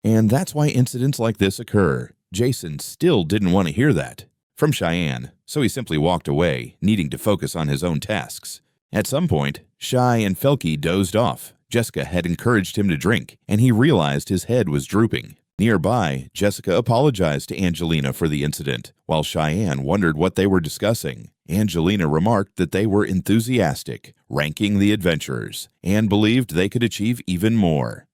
And that's why incidents like this occur. Jason still didn't want to hear that from Cheyenne, so he simply walked away, needing to focus on his own tasks. At some point, Shy and Felky dozed off. Jessica had encouraged him to drink, and he realized his head was drooping. Nearby, Jessica apologized to Angelina for the incident, while Cheyenne wondered what they were discussing. Angelina remarked that they were enthusiastic, ranking the adventurers, and believed they could achieve even more.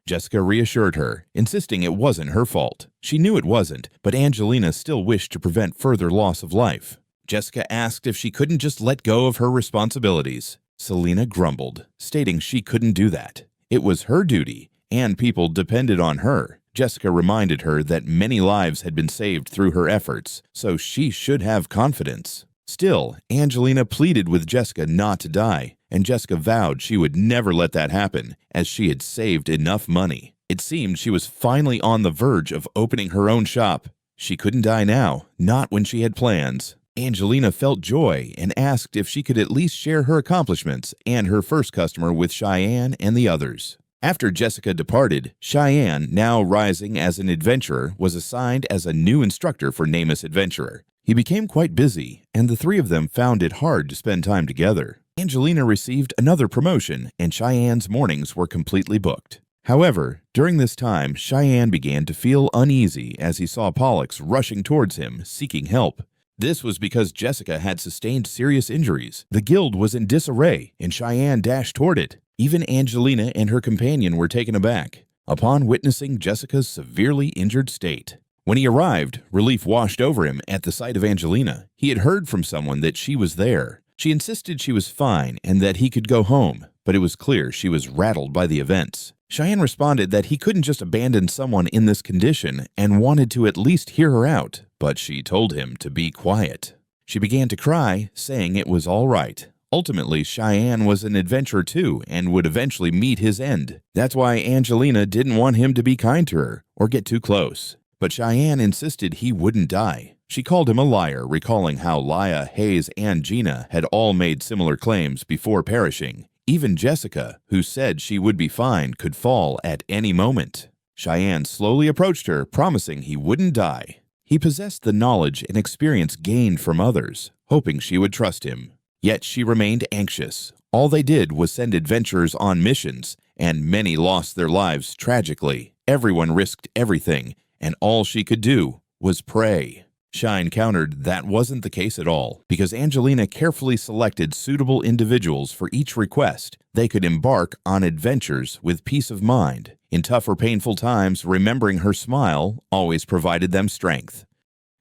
Jessica reassured her, insisting it wasn't her fault. She knew it wasn't, but Angelina still wished to prevent further loss of life. Jessica asked if she couldn't just let go of her responsibilities. Selena grumbled, stating she couldn't do that. It was her duty, and people depended on her. Jessica reminded her that many lives had been saved through her efforts, so she should have confidence. Still, Angelina pleaded with Jessica not to die, and Jessica vowed she would never let that happen, as she had saved enough money. It seemed she was finally on the verge of opening her own shop. She couldn't die now, not when she had plans. Angelina felt joy and asked if she could at least share her accomplishments and her first customer with Cheyenne and the others. After Jessica departed, Cheyenne, now rising as an adventurer, was assigned as a new instructor for Namus Adventurer. He became quite busy, and the three of them found it hard to spend time together. Angelina received another promotion, and Cheyenne's mornings were completely booked. However, during this time, Cheyenne began to feel uneasy as he saw Pollux rushing towards him, seeking help. This was because Jessica had sustained serious injuries. The guild was in disarray, and Cheyenne dashed toward it. Even Angelina and her companion were taken aback upon witnessing Jessica's severely injured state. When he arrived, relief washed over him at the sight of Angelina. He had heard from someone that she was there. She insisted she was fine and that he could go home, but it was clear she was rattled by the events. Cheyenne responded that he couldn't just abandon someone in this condition and wanted to at least hear her out, but she told him to be quiet. She began to cry, saying it was all right. Ultimately, Cheyenne was an adventurer too and would eventually meet his end. That's why Angelina didn't want him to be kind to her or get too close. But Cheyenne insisted he wouldn't die. She called him a liar, recalling how Laya, Hayes, and Gina had all made similar claims before perishing. Even Jessica, who said she would be fine, could fall at any moment. Cheyenne slowly approached her, promising he wouldn't die. He possessed the knowledge and experience gained from others, hoping she would trust him. Yet she remained anxious. All they did was send adventurers on missions, and many lost their lives tragically. Everyone risked everything, and all she could do was pray. Cheyenne countered that wasn't the case at all, because Angelina carefully selected suitable individuals for each request. They could embark on adventures with peace of mind. In tough or painful times, remembering her smile always provided them strength.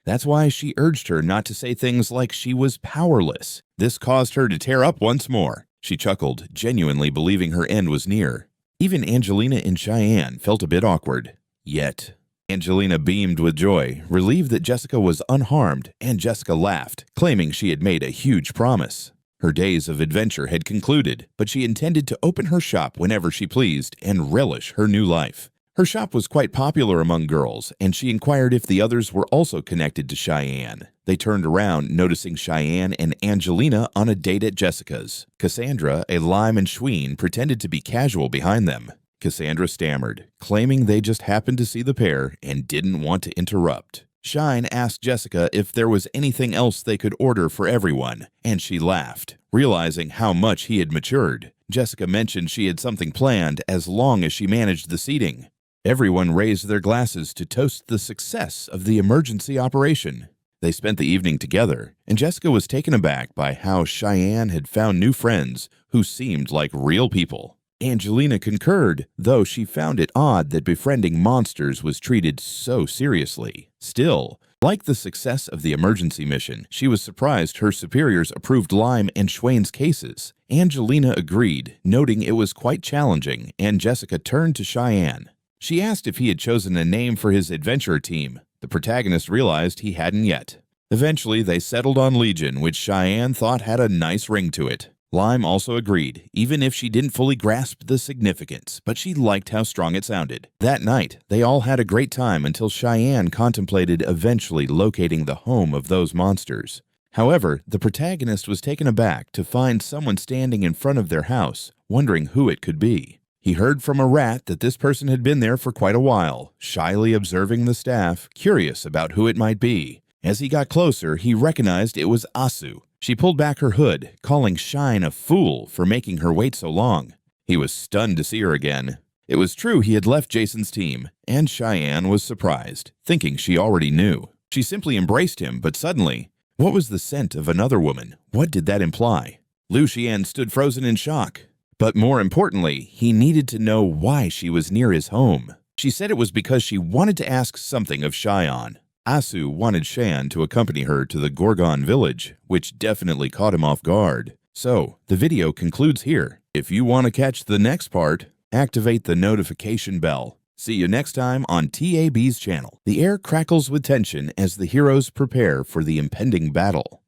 That's why she urged her not to say things like she was powerless. This caused her to tear up once more. She chuckled, genuinely believing her end was near. Even Angelina and Cheyenne felt a bit awkward. Yet Angelina beamed with joy, relieved that Jessica was unharmed, and Jessica laughed, claiming she had made a huge promise. Her days of adventure had concluded, but she intended to open her shop whenever she pleased and relish her new life. Her shop was quite popular among girls, and she inquired if the others were also connected to Cheyenne. They turned around, noticing Cheyenne and Angelina on a date at Jessica's. Cassandra, a Lime, and Schween pretended to be casual behind them. Cassandra stammered, claiming they just happened to see the pair and didn't want to interrupt. Cheyenne asked Jessica if there was anything else they could order for everyone, and she laughed, realizing how much he had matured. Jessica mentioned she had something planned as long as she managed the seating. Everyone raised their glasses to toast the success of the emergency operation. They spent the evening together, and Jessica was taken aback by how Cheyenne had found new friends who seemed like real people. Angelina concurred, though she found it odd that befriending monsters was treated so seriously. Still, like the success of the emergency mission, she was surprised her superiors approved Lime and Schwain's cases. Angelina agreed, noting it was quite challenging, and Jessica turned to Cheyenne. She asked if he had chosen a name for his adventurer team. The protagonist realized he hadn't yet. Eventually, they settled on Legion, which Cheyenne thought had a nice ring to it. Lime also agreed, even if she didn't fully grasp the significance, but she liked how strong it sounded. That night, they all had a great time until Cheyenne contemplated eventually locating the home of those monsters. However, the protagonist was taken aback to find someone standing in front of their house, wondering who it could be. He heard from a rat that this person had been there for quite a while, shyly observing the staff, curious about who it might be. As he got closer, he recognized it was Asu. She pulled back her hood, calling Cheyenne a fool for making her wait so long. He was stunned to see her again. It was true he had left Jason's team, and Cheyenne was surprised, thinking she already knew. She simply embraced him, but suddenly, what was the scent of another woman? What did that imply? Lucien stood frozen in shock. But more importantly, he needed to know why she was near his home. She said it was because she wanted to ask something of Cheyenne. Asu wanted Cheyenne to accompany her to the Gorgon village, which definitely caught him off guard. So, the video concludes here. If you want to catch the next part, activate the notification bell. See you next time on TAB's channel. The air crackles with tension as the heroes prepare for the impending battle.